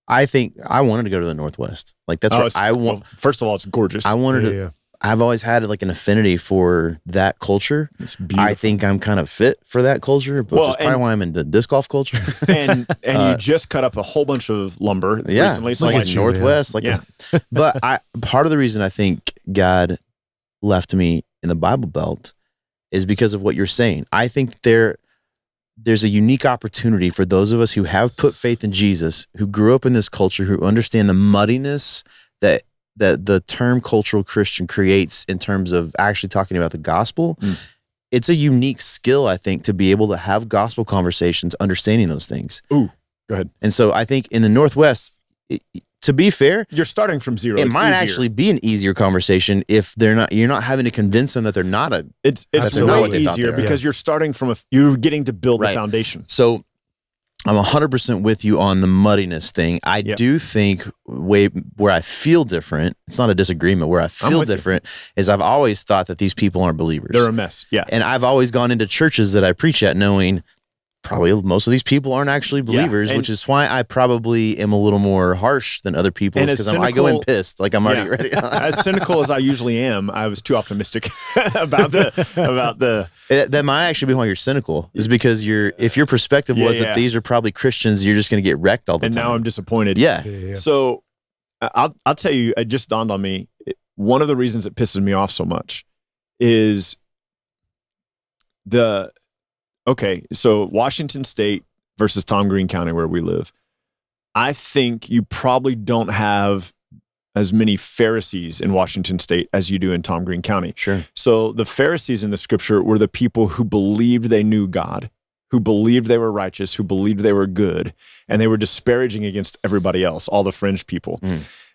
I think I wanted to go to the Northwest. Like that's what I want. Well, first of all, it's gorgeous. I wanted to. I've always had like an affinity for that culture. It's beautiful. I think I'm kind of fit for that culture, which is probably why I'm into disc golf culture. and you just cut up a whole bunch of lumber recently. So like Northwest. But part of the reason I think God left me in the Bible Belt is because of what you're saying. I think there's a unique opportunity for those of us who have put faith in Jesus, who grew up in this culture, who understand the muddiness that the term cultural Christian creates in terms of actually talking about the gospel. It's a unique skill, I think, to be able to have gospel conversations, understanding those things. Ooh, go ahead. And so I think in the Northwest, to be fair, you're starting from zero. It might actually be an easier conversation if you're not having to convince them that they're not a. It's way easier because you're starting from you're getting to build the foundation. So I'm 100% with you on the muddiness thing. I do think where I feel different, it's not a disagreement, where I feel different is I've always thought that these people aren't believers. They're a mess. Yeah. And I've always gone into churches that I preach at knowing probably most of these people aren't actually believers, which is why I probably am a little more harsh than other people because I go in pissed. Like I'm already ready. As cynical as I usually am, I was too optimistic about the. That might actually be why you're cynical, is because if your perspective was that these are probably Christians, you're just going to get wrecked all the time. And now I'm disappointed. Yeah. So I'll tell you, it just dawned on me. One of the reasons it pisses me off so much is so Washington State versus Tom Green County, where we live. I think you probably don't have as many Pharisees in Washington State as you do in Tom Green County. Sure. So the Pharisees in the scripture were the people who believed they knew God, who believed they were righteous, who believed they were good, and they were disparaging against everybody else, all the fringe people.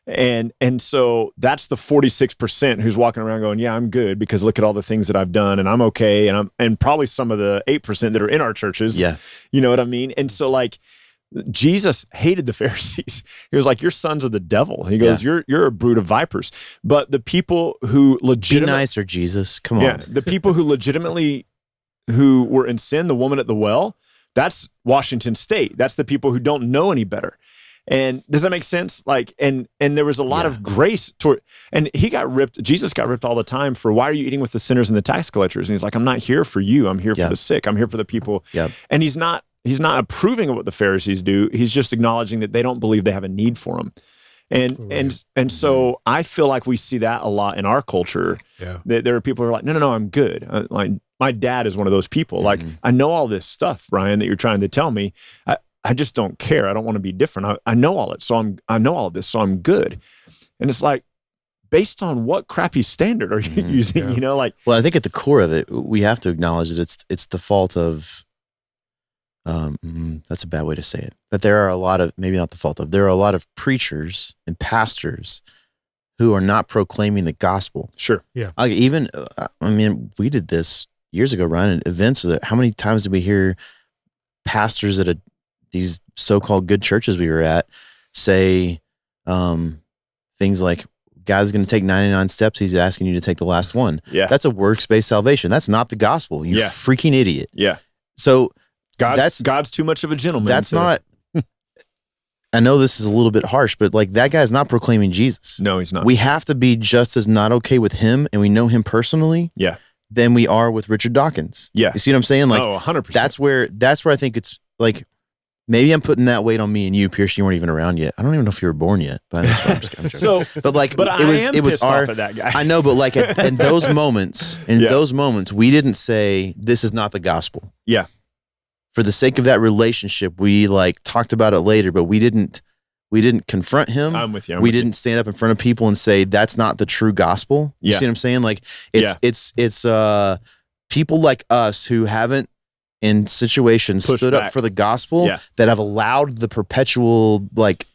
And so that's the 46% who's walking around going, yeah, I'm good because look at all the things that I've done and I'm okay. And probably some of the 8% that are in our churches. Yeah. You know what I mean? And so like Jesus hated the Pharisees. He was like, you're sons of the devil. He goes, you're a brood of vipers. But the people who legitimately... Be nicer, Jesus. Come on. Yeah. The people who legitimately who were in sin, the woman at the well, that's Washington State. That's the people who don't know any better. And does that make sense? Like, and there was a lot of grace toward, and Jesus got ripped all the time for, why are you eating with the sinners and the tax collectors? And he's like, I'm not here for you. I'm here for the sick. I'm here for the people. And he's not approving of what the Pharisees do. He's just acknowledging that they don't believe they have a need for him. And so I feel like we see that a lot in our culture. Yeah. That there are people who are like, no, I'm good. Like my dad is one of those people. Like, I know all this stuff, Brian, that you're trying to tell me. I just don't care. I don't want to be different. I know all it. So I know all of this. So I'm good. And it's like, based on what crappy standard are you using? Yeah. Like, well, I think at the core of it, we have to acknowledge that it's the fault of, that's a bad way to say it, but there are a lot of, maybe not the fault of, there are a lot of preachers and pastors who are not proclaiming the gospel. Sure. Yeah. Even, we did this years ago, Ryan, at events. How many times did we hear pastors at these so-called good churches we were at say things like, God's going to take 99 steps. He's asking you to take the last one. Yeah. That's a works-based salvation. That's not the gospel. You freaking idiot. Yeah. So God's too much of a gentleman. That's not, I know this is a little bit harsh, but like that guy's not proclaiming Jesus. No, he's not. We have to be just as not okay with him, and we know him personally, than we are with Richard Dawkins. Yeah. You see what I'm saying? Like, 100%. That's where I think it's like, maybe I'm putting that weight on me and you, Pierce. You weren't even around yet. I don't even know if you were born yet. But I'm joking. But it was our. Off at that guy. I know, but like in those moments, we didn't say this is not the gospel. Yeah. For the sake of that relationship, we like talked about it later, but we didn't confront him. I'm with you. We didn't stand up in front of people and say that's not the true gospel. You see what I'm saying? Like it's people like us who haven't in situations stood up for the gospel that have allowed the perpetual like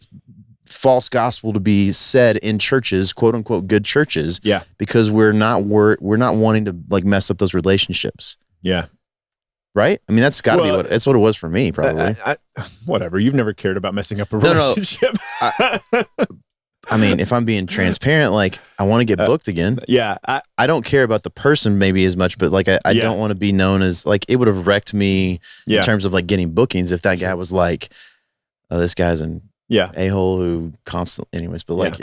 false gospel to be said in churches, quote unquote good churches, because we're not wanting to like mess up those relationships. Right? I mean, that's got to be that's what it was for me, probably. Whatever. You've never cared about messing up a relationship. I mean, if I'm being transparent, like I want to get booked again. I don't care about the person maybe as much, but like I don't want to be known as like, it would have wrecked me in terms of like getting bookings if that guy was like, this guy's an a-hole who constantly, anyways, but like,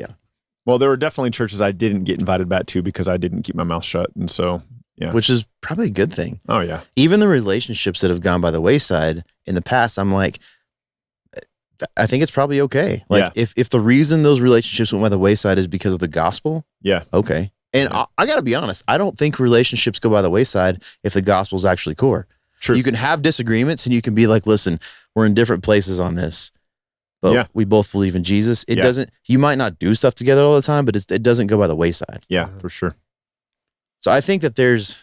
Well, there were definitely churches I didn't get invited back to because I didn't keep my mouth shut. And so, which is probably a good thing. Oh yeah. Even the relationships that have gone by the wayside in the past, I'm like, I think it's probably okay. Like if the reason those relationships went by the wayside is because of the gospel, okay. And I got to be honest, I don't think relationships go by the wayside if the gospel is actually core. True. You can have disagreements and you can be like, listen, we're in different places on this, but we both believe in Jesus. It doesn't, you might not do stuff together all the time, but it doesn't go by the wayside. Yeah, for sure. So I think that there's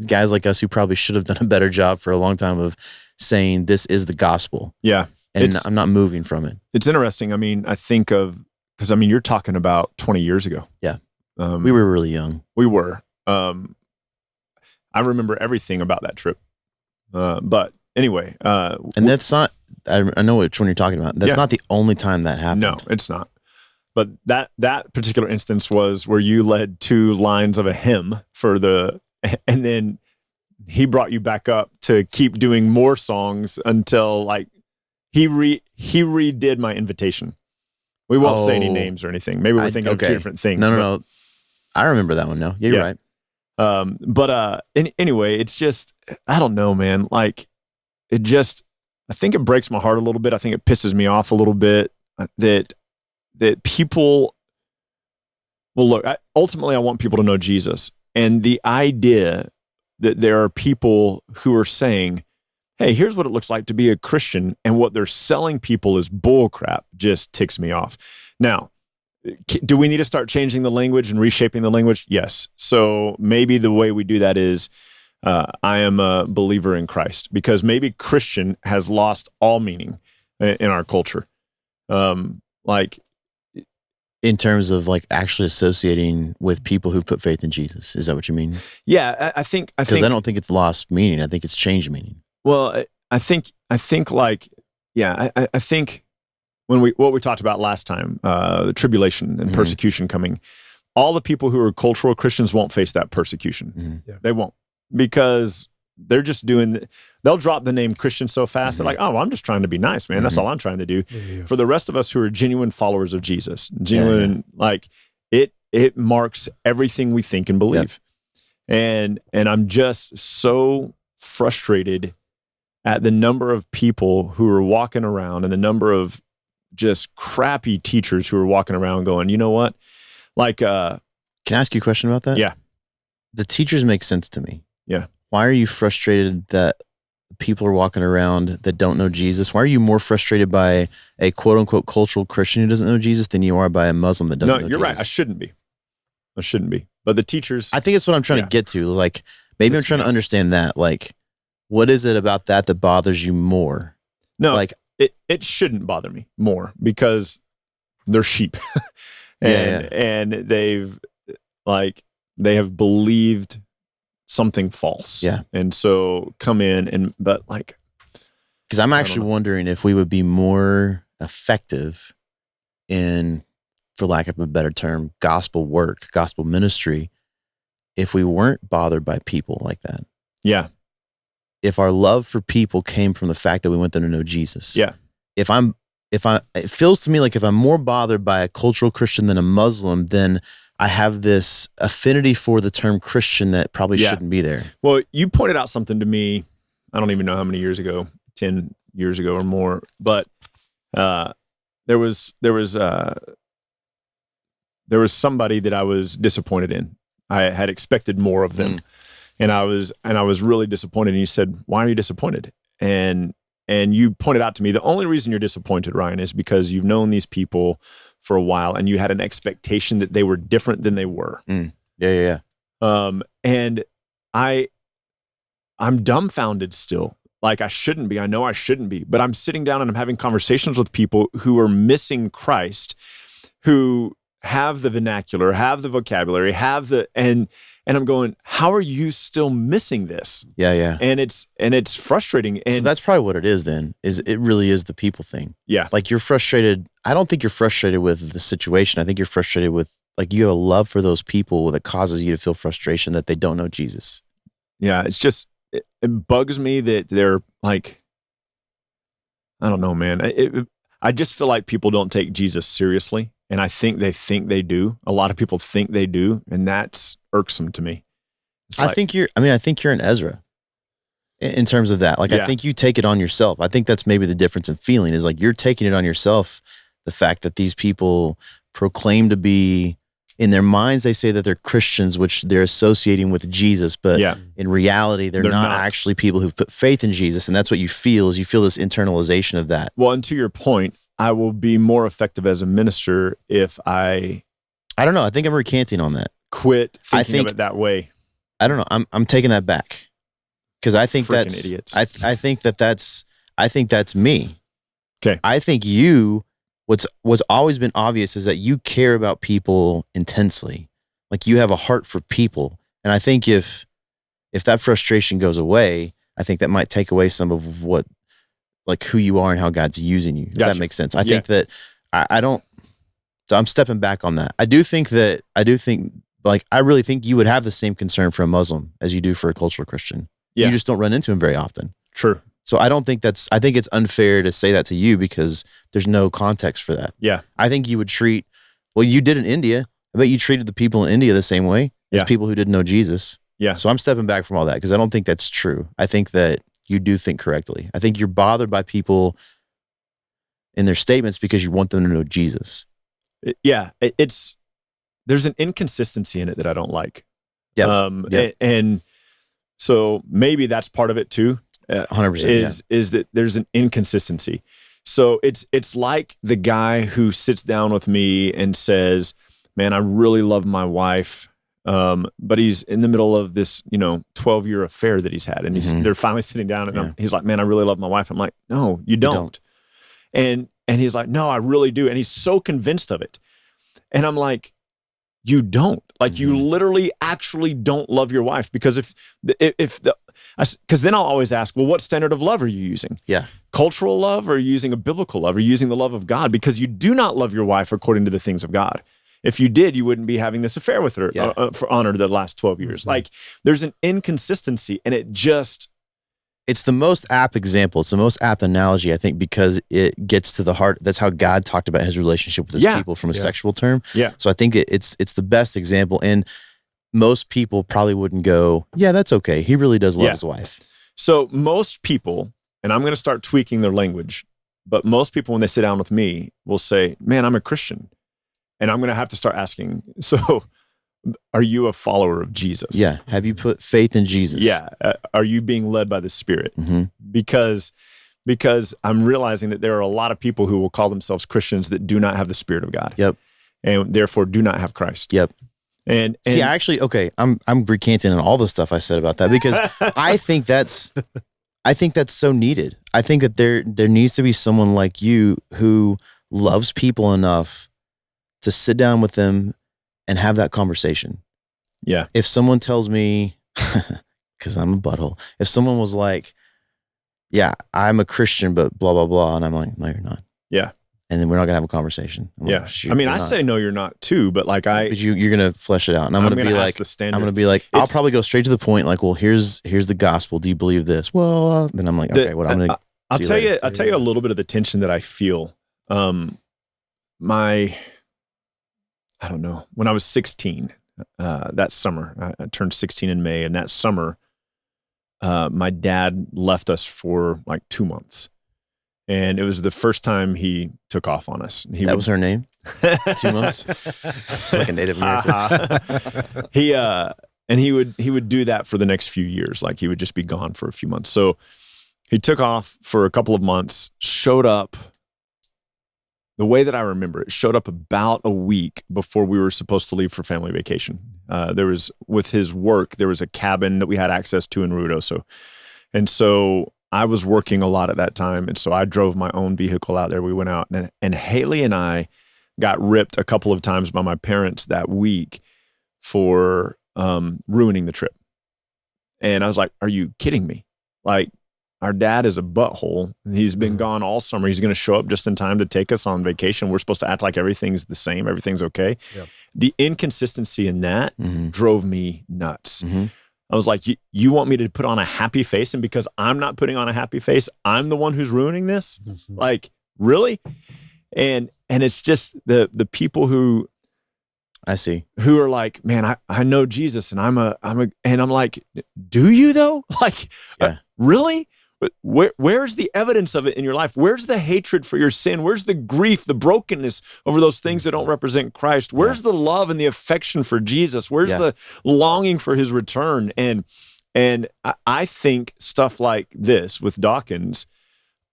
guys like us who probably should have done a better job for a long time of saying this is the gospel. Yeah. And I'm not moving from it. It's interesting. I mean, because you're talking about 20 years ago. Yeah. We were really young. We were. I remember everything about that trip. But anyway. And that's not, I know which one you're talking about. That's not the only time that happened. No, it's not. But that particular instance was where you led 2 lines of a hymn and then he brought you back up to keep doing more songs until like he redid my invitation. We won't say any names or anything. Maybe we're thinking of 2 different things. No. I remember that one now. Yeah, you're right. Anyway, it's just, I don't know, man. Like I think it breaks my heart a little bit. I think it pisses me off a little bit that people, well, look, ultimately I want people to know Jesus. And the idea that there are people who are saying, hey, here's what it looks like to be a Christian, and what they're selling people is bullcrap, just ticks me off. Now, do we need to start changing the language and reshaping the language? Yes. So maybe the way we do that is I am a believer in Christ, because maybe Christian has lost all meaning in our culture. Like, in terms of like actually associating with people who put faith in Jesus. Is that what you mean? Yeah, I think because I don't think it's lost meaning. I think it's changed meaning. Well, I think like, I think what we talked about last time, the tribulation and persecution coming, all the people who are cultural Christians won't face that persecution. They won't, because they're just they'll drop the name Christian so fast. They're like, oh, well, I'm just trying to be nice, man. That's all I'm trying to do. For the rest of us who are genuine followers of Jesus, like it marks everything we think and believe. And I'm just so frustrated at the number of people who are walking around and the number of just crappy teachers who are walking around going, you know what? Like, Can I ask you a question about that? Yeah. The teachers make sense to me. Yeah. Why are you frustrated that people are walking around that don't know Jesus? Why are you more frustrated by a quote unquote cultural Christian who doesn't know Jesus than you are by a Muslim that doesn't know Jesus? No, you're right. I shouldn't be. But the teachers. I think it's what I'm trying to get to. Like, maybe I'm trying to understand that. Like, what is it about that bothers you more? No, like it shouldn't bother me more because they're sheep. and they have believed something false. Yeah. And so come in but because I'm actually wondering if we would be more effective in, for lack of a better term, gospel work, gospel ministry, if we weren't bothered by people like that. Yeah. If our love for people came from the fact that we want them to know Jesus. Yeah. It feels to me like if I'm more bothered by a cultural Christian than a Muslim, then I have this affinity for the term Christian that probably shouldn't be there. Well, you pointed out something to me, I don't even know how many years ago, 10 years ago or more, but there was somebody that I was disappointed in. I had expected more of them. And I was really disappointed. And you said, "Why are you disappointed?" And you pointed out to me, the only reason you're disappointed, Ryan, is because you've known these people for a while and you had an expectation that they were different than they were. Yeah. And I'm dumbfounded still. Like, I shouldn't be. I know I shouldn't be. But I'm sitting down and I'm having conversations with people who are missing Christ, who have the vernacular, have the vocabulary, and I'm going, how are you still missing this? Yeah. And it's frustrating. And so that's probably what it is then, is it really is the people thing. Yeah. Like, you're frustrated. I don't think you're frustrated with the situation. I think you're frustrated with, like, you have a love for those people that causes you to feel frustration that they don't know Jesus. Yeah. It's just, it bugs me that they're like, I don't know, man. I just feel like people don't take Jesus seriously. And I think they do. A lot of people think they do. And that's irksome to me. I think you're an Ezra in terms of that. Like, I think you take it on yourself. I think that's maybe the difference in feeling is like, you're taking it on yourself. The fact that these people proclaim to be, in their minds, they say that they're Christians, which they're associating with Jesus. But in reality, they're not actually people who've put faith in Jesus. And that's what you feel, is you feel this internalization of that. Well, and to your point, I will be more effective as a minister if I don't know. I think I'm recanting on that. Quit thinking of it that way. I don't know. I'm taking that back, because I think Freaking that's idiots. I think that's me. Okay. I think what's always been obvious is that you care about people intensely. Like, you have a heart for people, and I think if that frustration goes away, I think that might take away some of what, like, who you are and how God's using you. If that makes sense. I think that I'm stepping back on that. I really think you would have the same concern for a Muslim as you do for a cultural Christian. Yeah. You just don't run into him very often. True. So I think it's unfair to say that to you, because there's no context for that. Yeah. I think you would you did in India. I bet you treated the people in India the same way as people who didn't know Jesus. Yeah. So I'm stepping back from all that, because I don't think that's true. I think that you do think correctly. I think you're bothered by people in their statements because you want them to know Jesus. There's an inconsistency in it that I don't like. Yeah. And so maybe that's part of it too. 100%. Is that there's an inconsistency. So it's like the guy who sits down with me and says, "Man, I really love my wife." But he's in the middle of this, 12-year affair that he's had. And they're finally sitting down and he's like, "Man, I really love my wife." I'm like, "No, you don't." And he's like, "No, I really do." And he's so convinced of it. And I'm like, you don't. Like, you literally actually don't love your wife, because because then I'll always ask, well, what standard of love are you using? Yeah. Cultural love, or are you using a biblical love? Are you using the love of God? Because you do not love your wife according to the things of God. If you did, you wouldn't be having this affair with her for honor the last 12 years. Like, there's an inconsistency, and it's the most apt example. It's the most apt analogy, I think, because it gets to the heart. That's how God talked about his relationship with his people from a sexual term. Yeah. So I think it's the best example. And most people probably wouldn't go, "Yeah, that's okay. He really does love his wife." So most people, and I'm going to start tweaking their language, But most people, when they sit down with me, will say, man, I'm a Christian. And I'm going to have to start asking, so are you a follower of Jesus? Yeah. Have you put faith in Jesus? Yeah. Are you being led by the Spirit? Mm-hmm. Because I'm realizing that there are a lot of people who will call themselves Christians that do not have the Spirit of God. Yep. And therefore do not have Christ. Yep. And see, actually, okay, I'm recanting on all the stuff I said about that because I think that's so needed. I think that there needs to be someone like you who loves people enough to sit down with them and have that conversation. Yeah. If someone tells me, because I'm a butthole, if someone was like, yeah, I'm a Christian, but blah, blah, blah, and I'm like, no, you're not. Yeah. And then we're not going to have a conversation. I'm yeah. like, shoot, I mean, you're I not. say, no, you're not too, but like But you're going to flesh it out. And I'm going to be like, I'll probably go straight to the point. Like, well, here's the gospel. Do you believe this? Well, then I'm like, okay, what I'm going to I'll tell you a little bit of the tension that I feel. I don't know, when I was 16, that summer, I turned 16 in May, and that summer, my dad left us for like 2 months. And it was the first time he took off on us. That was her name? 2 months? It's like a Native American. He would do that for the next few years. Like he would just be gone for a few months. So he took off for a couple of months, showed up. The way that I remember it, showed up about a week before we were supposed to leave for family vacation. With his work, there was a cabin that we had access to in Ruidoso. And so I was working a lot at that time. And so I drove my own vehicle out there. We went out and Haley and I got ripped a couple of times by my parents that week for ruining the trip. And I was like, are you kidding me? Like, our dad is a butthole. He's been gone all summer. He's going to show up just in time to take us on vacation. We're supposed to act like everything's the same. Everything's okay. Yep. The inconsistency in that drove me nuts. Mm-hmm. I was like, you want me to put on a happy face? And because I'm not putting on a happy face, I'm the one who's ruining this? Mm-hmm. Like, really? And it's just the people who I see, who are like, man, I know Jesus and I'm like, do you though? Like, really? Where's the evidence of it in your life? Where's the hatred for your sin? Where's the grief, the brokenness over those things that don't represent Christ? Where's the love and the affection for Jesus? Where's the longing for his return? And I think stuff like this with Dawkins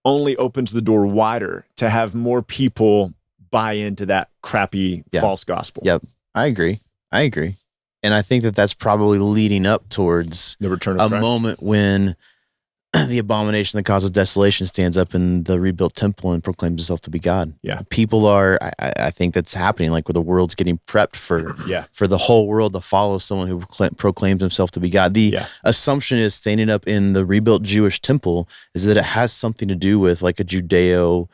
only opens the door wider to have more people buy into that crappy false gospel. Yep, I agree. And I think that that's probably leading up towards the return of Christ. Moment when the abomination that causes desolation stands up in the rebuilt temple and proclaims himself to be God. Yeah. People are, I think that's happening, like where the world's getting prepped for the whole world to follow someone who proclaims himself to be God. The assumption is standing up in the rebuilt Jewish temple is that it has something to do with like a Judeo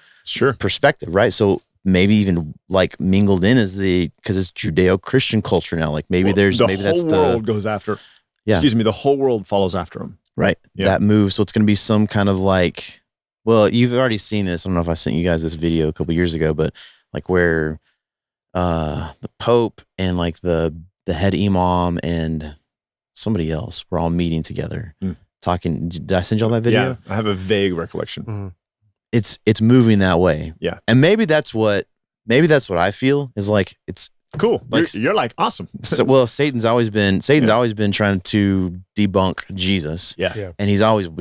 perspective, right? So maybe even like mingled in because it's Judeo-Christian culture now. Like maybe the whole world goes after, the whole world follows after him. Right. Yeah. That move. So it's going to be some kind of like, well, you've already seen this. I don't know if I sent you guys this video a couple years ago, but like where the Pope and like the head imam and somebody else were all meeting together, talking. Did I send y'all that video? Yeah, I have a vague recollection. Mm-hmm. It's moving that way. Yeah. And maybe that's what I feel is like, it's cool. Like, you're like, awesome. Well, Satan's always been trying to debunk Jesus. Yeah. And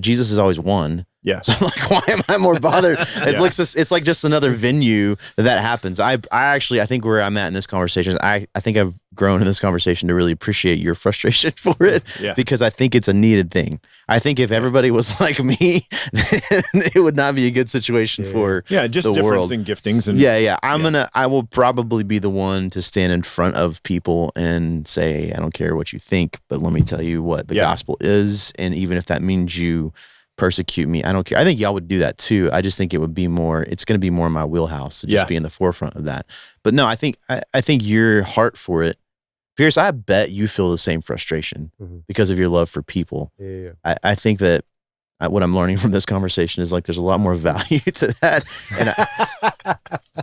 Jesus is always won. Yeah. So like, why am I more bothered? It's like just another venue that happens. I think where I'm at in this conversation, I think I've grown in this conversation to really appreciate your frustration for it because I think it's a needed thing. I think if everybody was like me, then it would not be a good situation for just the difference world. in giftings. And I will probably be the one to stand in front of people and say, I don't care what you think, but let me tell you what the gospel is. And even if that means you persecute me, I don't care. I think y'all would do that too. I just think it's going to be more in my wheelhouse to just be in the forefront of that. But no, I think your heart for it, Pierce, I bet you feel the same frustration because of your love for people. Yeah. I think that what I'm learning from this conversation is like there's a lot more value to that. And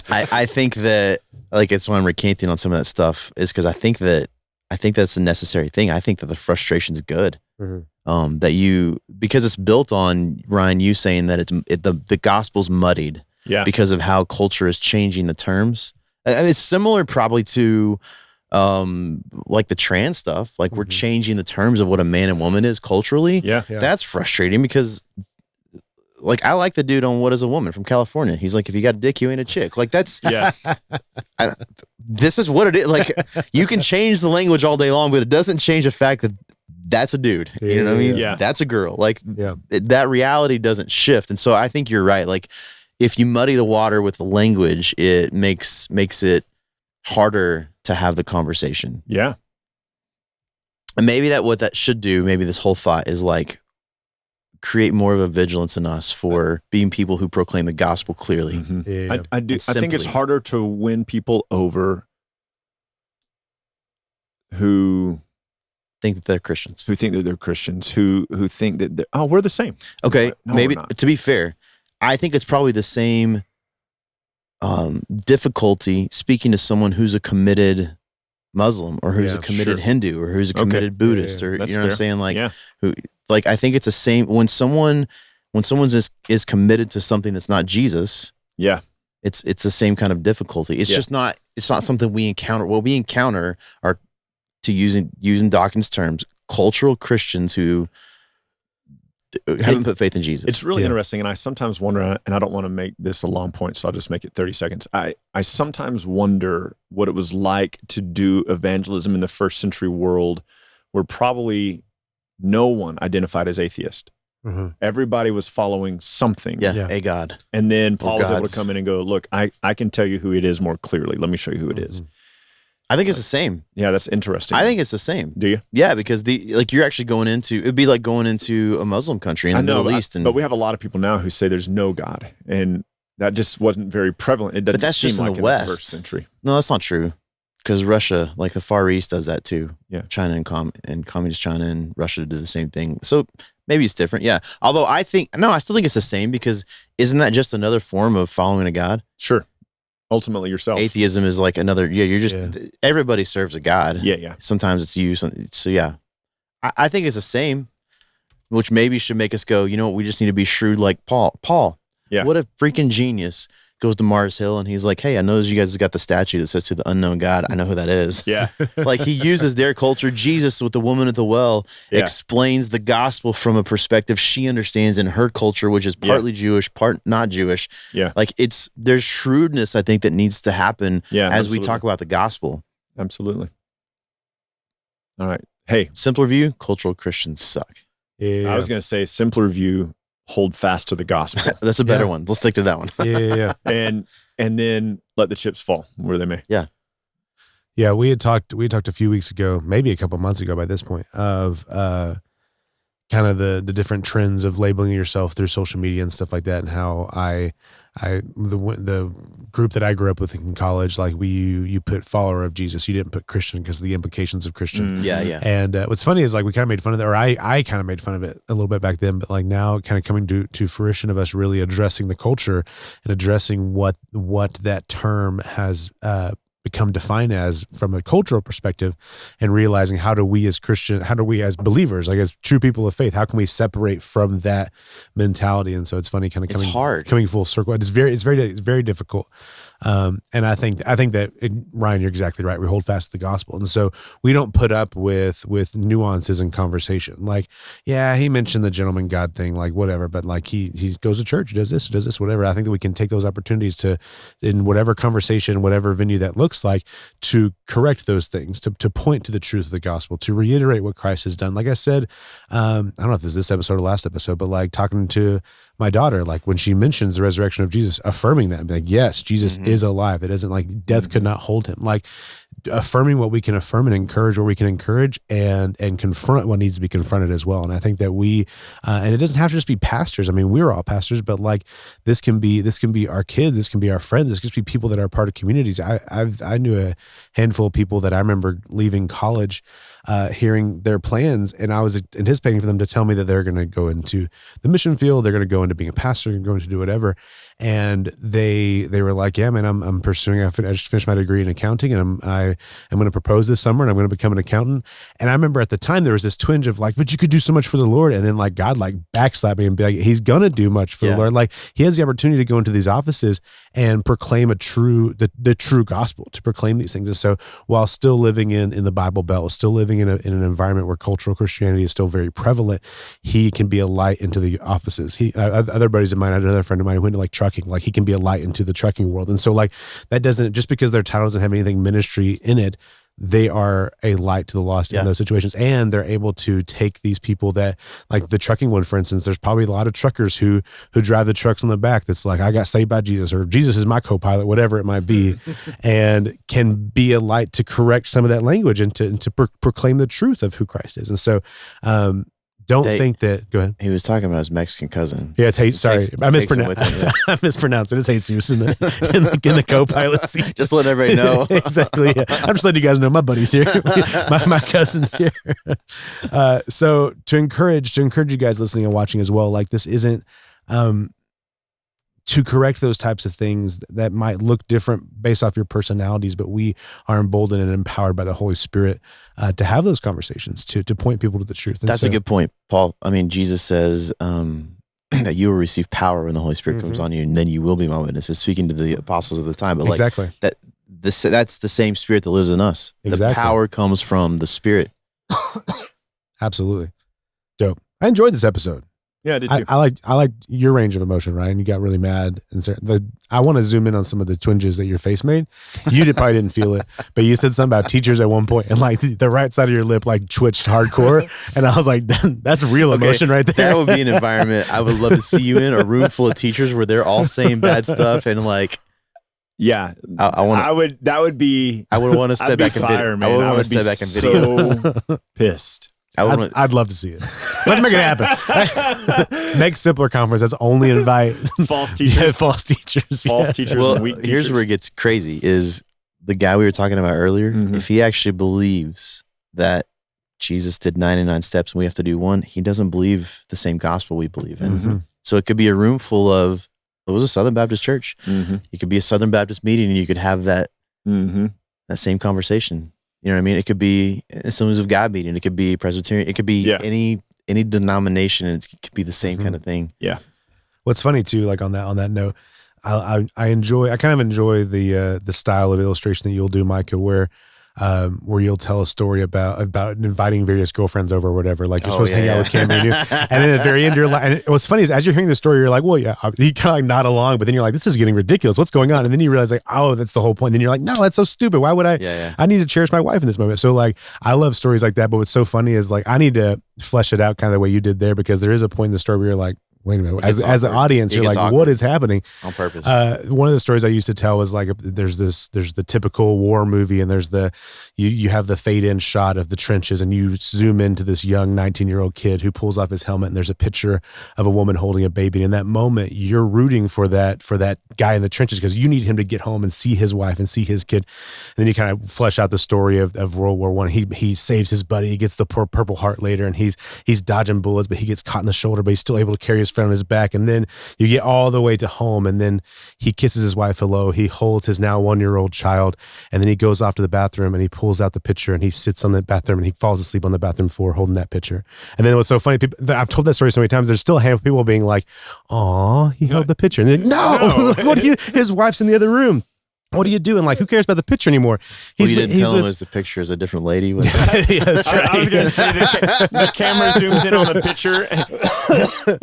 I think that like it's why I'm recanting on some of that stuff is because I think that's a necessary thing. I think that the frustration's good. Because it's built on, Ryan, you saying that the gospel's muddied. Yeah. because of how culture is changing the terms. And it's similar probably to like the trans stuff. Like we're changing the terms of what a man and woman is culturally. Yeah. That's frustrating because like I like the dude on What Is a Woman from California. He's like, if you got a dick, you ain't a chick. Like that's this is what it is. Like you can change the language all day long, but it doesn't change the fact that that's a dude. You know what I mean? Yeah. That's a girl. Like that reality doesn't shift. And so I think you're right. Like if you muddy the water with the language, it makes it harder to have the conversation. Yeah. And maybe what that should do, maybe this whole thought is like create more of a vigilance in us for being people who proclaim the gospel clearly. I think it's harder to win people over who think that they're Christians. Who think that they're Christians, who think that we're the same. Okay, Like, no, maybe we're not. to be fair, I think it's probably the same difficulty speaking to someone who's a committed Muslim or who's a committed Hindu or who's a committed Buddhist or That's you know what I'm fair. saying? Like Yeah. who like I think it's the same when someone is committed to something that's not Jesus. Yeah. It's the same kind of difficulty. It's just not something we encounter. What we encounter are, to using Dawkins' terms, cultural Christians who haven't put faith in Jesus. It's really interesting, and I sometimes wonder, and I don't want to make this a long point, so I'll just make it 30 seconds. I sometimes wonder what it was like to do evangelism in the first century world where probably no one identified as atheist. Everybody was following something. A God. And then Paul was able gods. to come in and go, look, I can tell you who it is more clearly. Let me show you who it is. I think it's the same. Yeah, that's interesting. I think it's the same. Do you? Yeah, because you're actually it'd be like going into a Muslim country in the Middle East. But we have a lot of people now who say there's no God, and that just wasn't very prevalent. It doesn't that's seem just in like the in West. the first century. No, that's not true. Because Russia, like the Far East, does that too. Yeah. China and communist China and Russia do the same thing. So maybe it's different. Yeah. Although I still think it's the same because isn't that just another form of following a God? Sure. Ultimately yourself. Atheism is like another. Yeah. You're just everybody serves a God. Yeah. Sometimes it's you. So yeah, I think it's the same, which maybe should make us go, you know what? We just need to be shrewd like Paul. Yeah. What a freaking genius. Goes to Mars Hill and he's like, hey, I noticed you guys got the statue that says to the unknown God. I know who that is. Yeah. Like he uses their culture. Jesus with the woman at the well explains the gospel from a perspective she understands in her culture, which is partly Jewish, part not Jewish. Yeah. Like there's shrewdness, I think, that needs to happen as we talk about the gospel. Absolutely. All right. Hey. Simpler view, cultural Christians suck. I was going to say simpler view, hold fast to the gospel. That's a better one. Let's stick to that one. And then let the chips fall where they may. Yeah, we had talked a few weeks ago, maybe a couple months ago by this point, of kind of the different trends of labeling yourself through social media and stuff like that, and how the group that I grew up with in college, like you put follower of Jesus, you didn't put Christian because of the implications of Christian. Yeah. And what's funny is like we kind of made fun of that, or I kind of made fun of it a little bit back then, but like now kind of coming to fruition of us really addressing the culture and addressing what that term has become defined as from a cultural perspective, and realizing how do we as believers, like as true people of faith, how can we separate from that mentality? And so it's funny kind of coming full circle. It's very difficult. And I think that Ryan, you're exactly right. We hold fast to the gospel. And so we don't put up with nuances in conversation. Like, yeah, he mentioned the gentleman God thing, like whatever, but like he goes to church, does this, whatever. I think that we can take those opportunities to, in whatever conversation, whatever venue that looks like, to correct those things, to point to the truth of the gospel, to reiterate what Christ has done. Like I said, I don't know if it's this episode or last episode, but like talking to my daughter, like when she mentions the resurrection of Jesus, affirming that, like, yes, Jesus is alive. It isn't like death could not hold him. Like affirming what we can affirm and encourage what we can encourage, and confront what needs to be confronted as well. And I think that we, and it doesn't have to just be pastors. I mean, we're all pastors, but like this can be our kids, this can be our friends, this can be people that are part of communities. I knew a handful of people that I remember leaving college, hearing their plans, and I was anticipating for them to tell me that they're going to go into the mission field, they're going to go into being a pastor, they're going to do whatever. And they were like, yeah, man, I'm pursuing, I just finished my degree in accounting, and I'm going to propose this summer, and I'm going to become an accountant. And I remember at the time there was this twinge of like, but you could do so much for the Lord. And then like God like backslapped me and be like, he's going to do much for the Lord. Like he has the opportunity to go into these offices and proclaim the true gospel, to proclaim these things. And so while still living in the Bible Belt, still living in an environment where cultural Christianity is still very prevalent, he can be a light into the offices. Other buddies of mine, I had another friend of mine who went to like trucking, like he can be a light into the trucking world. And so like that doesn't, just because their title doesn't have anything ministry in it, they are a light to the lost in those situations. And they're able to take these people that, like the trucking one, for instance, there's probably a lot of truckers who drive the trucks on the back that's like, I got saved by Jesus, or Jesus is my co-pilot, whatever it might be, and can be a light to correct some of that language and to proclaim the truth of who Christ is. And so, go ahead. He was talking about his Mexican cousin. Yeah, it's sorry, I mispronounced. I mispronounced it. It's Jesus in the co-pilot seat. Just let everybody know. Exactly. Yeah. I'm just letting you guys know my buddy's here, my cousin's here. So to encourage you guys listening and watching as well, like this isn't to correct those types of things that might look different based off your personalities, but we are emboldened and empowered by the Holy Spirit to have those conversations, to point people to the truth. And that's a good point, Paul. I mean, Jesus says that you will receive power when the Holy Spirit comes on you, and then you will be my witnesses, speaking to the apostles of the time. But like exactly. That's the same Spirit that lives in us. Exactly. The power comes from the Spirit. Absolutely. Dope. I enjoyed this episode. Yeah, I did too. I like your range of emotion, Ryan. You got really mad, and I want to zoom in on some of the twinges that your face made. You probably didn't feel it, but you said something about teachers at one point, and like the right side of your lip like twitched hardcore, and I was like, that's real emotion right there. That would be an environment I would love to see you in, a room full of teachers where they're all saying bad stuff, and like, yeah, I want. I would want to step back and video. I would want to step back and video. So pissed. I'd love to see it. Let's make it happen. Next Simpler conference, let's only invite false teachers. False teachers. False teachers. Well, weak teachers. Here's where it gets crazy: is the guy we were talking about earlier. If he actually believes that Jesus did 99 steps and we have to do one, he doesn't believe the same gospel we believe in. So it could be a room full of. It was a Southern Baptist church. It could be a Southern Baptist meeting, and you could have that that same conversation. You know what I mean? It could be Assemblies of God meeting. It could be Presbyterian. It could be any denomination, and it could be the same kind of thing. Yeah. What's funny too, like on that note, I kind of enjoy the style of illustration that you'll do, Micah, where you'll tell a story about inviting various girlfriends over or whatever. Like you're supposed to hang out with Cameron, and then at the very end, you're like, and what's funny is as you're hearing the story, you're like, well, yeah, you kind of like nod along, but then you're like, this is getting ridiculous. What's going on? And then you realize like, oh, that's the whole point. Then you're like, no, that's so stupid. Why would I? I need to cherish my wife in this moment. So like, I love stories like that. But what's so funny is like, I need to flesh it out kind of the way you did there, because there is a point in the story where you're like, wait a minute. As the audience, you're like, awkward. What is happening? On purpose. One of the stories I used to tell was like, there's the typical war movie, and there's you have the fade in shot of the trenches, and you zoom into this young 19-year-old kid who pulls off his helmet, and there's a picture of a woman holding a baby. And in that moment, you're rooting for that guy in the trenches, because you need him to get home and see his wife and see his kid. And then you kind of flesh out the story of World War I. He saves his buddy. He gets the poor Purple Heart later, and he's dodging bullets, but he gets caught in the shoulder, but he's still able to carry his friend on his back. And then you get all the way to home, and then he kisses his wife hello. He holds his now 1-year-old child, and then he goes off to the bathroom, and he pulls out the picture, and he sits on the bathroom, and he falls asleep on the bathroom floor holding that picture. And then what's so funny, I've told that story so many times, there's still a handful of people being like, "Aw, he held the picture." And then, no. What do you? His wife's in the other room. What are you doing? Like, who cares about the picture anymore? You didn't tell him it was the picture is a different lady. Yeah, that's right. I was going to say the camera zooms in on the picture,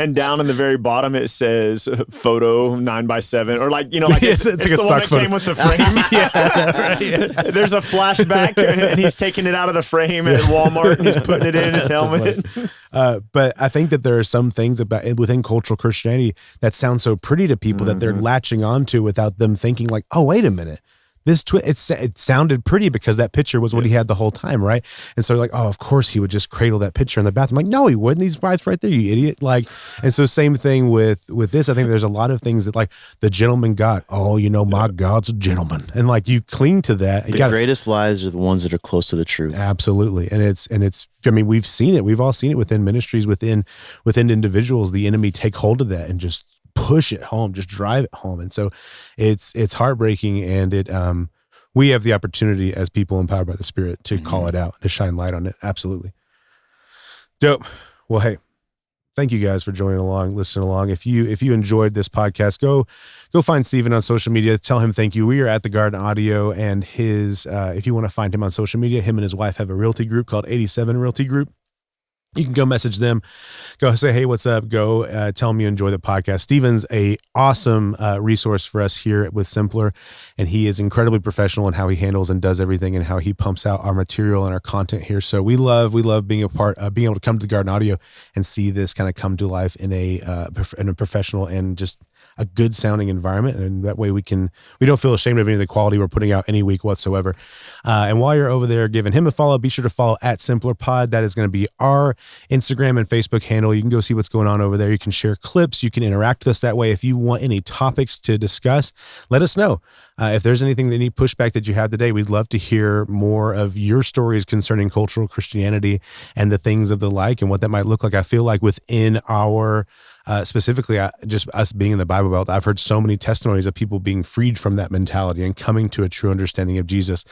and down in the very bottom it says photo 9x7, or like like it's like a stock photo. Came with the frame. Right. There's a flashback, and he's taking it out of the frame at Walmart, and he's putting it in his helmet. But I think that there are some things within cultural Christianity that sound so pretty to people that they're latching onto without them thinking like, oh, wait a minute. it sounded pretty because that picture was what he had the whole time, right? And so like, oh, of course he would just cradle that picture in the bathroom. Like, no, he wouldn't. These wives right there, you idiot. Like, and so same thing with this. I think there's a lot of things that like the gentleman God. Oh, my God's a gentleman, and like you cling to that. The greatest lies are the ones that are close to the truth. Absolutely, and it's. I mean, we've seen it. We've all seen it within ministries, within individuals. The enemy take hold of that and just push it home, just drive it home. And so it's heartbreaking, and we have the opportunity as people empowered by the Spirit to call it out, to shine light on it. Absolutely. Dope. Well, hey, thank you guys for joining along, listening along. If you enjoyed this podcast, go find Stephen on social media. Tell him thank you. We are at the Garden Audio, and his if you want to find him on social media, him and his wife have a realty group called 87 Realty Group. You can go message them, go say, hey, what's up? Go tell them you enjoy the podcast. Stephen's a awesome resource for us here with Simpler, and he is incredibly professional in how he handles and does everything and how he pumps out our material and our content here. So we love being a part of being able to come to the Garden Audio and see this kind of come to life in a professional and just a good sounding environment. And that way we don't feel ashamed of any of the quality we're putting out any week whatsoever. And while you're over there giving him a follow, be sure to follow at simplerpod. That is going to be our Instagram and Facebook handle. You can go see what's going on over there. You can share clips. You can interact with us that way. If you want any topics to discuss, let us know. If there's anything, any pushback that you have today, we'd love to hear more of your stories concerning cultural Christianity and the things of the like and what that might look like. I feel like within our specifically, just us being in the Bible Belt, I've heard so many testimonies of people being freed from that mentality and coming to a true understanding of Jesus.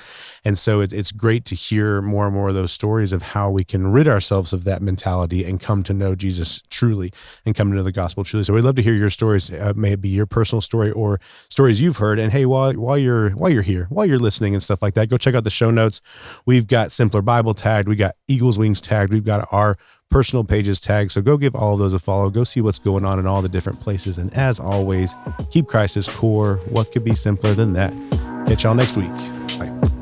And so it's great to hear more and more of those stories of how we can rid ourselves of that mentality and come to know Jesus truly and come to know the gospel truly. So we'd love to hear your stories, may it be your personal story or stories you've heard. And hey, while you're here, while you're listening and stuff like that, go check out the show notes. We've got Simpler Bible tagged. We got Eagles Wings tagged. We've got our personal pages tagged. So go give all of those a follow. Go see what's going on in all the different places. And as always, keep Christ as core. What could be simpler than that? Catch y'all next week. Bye.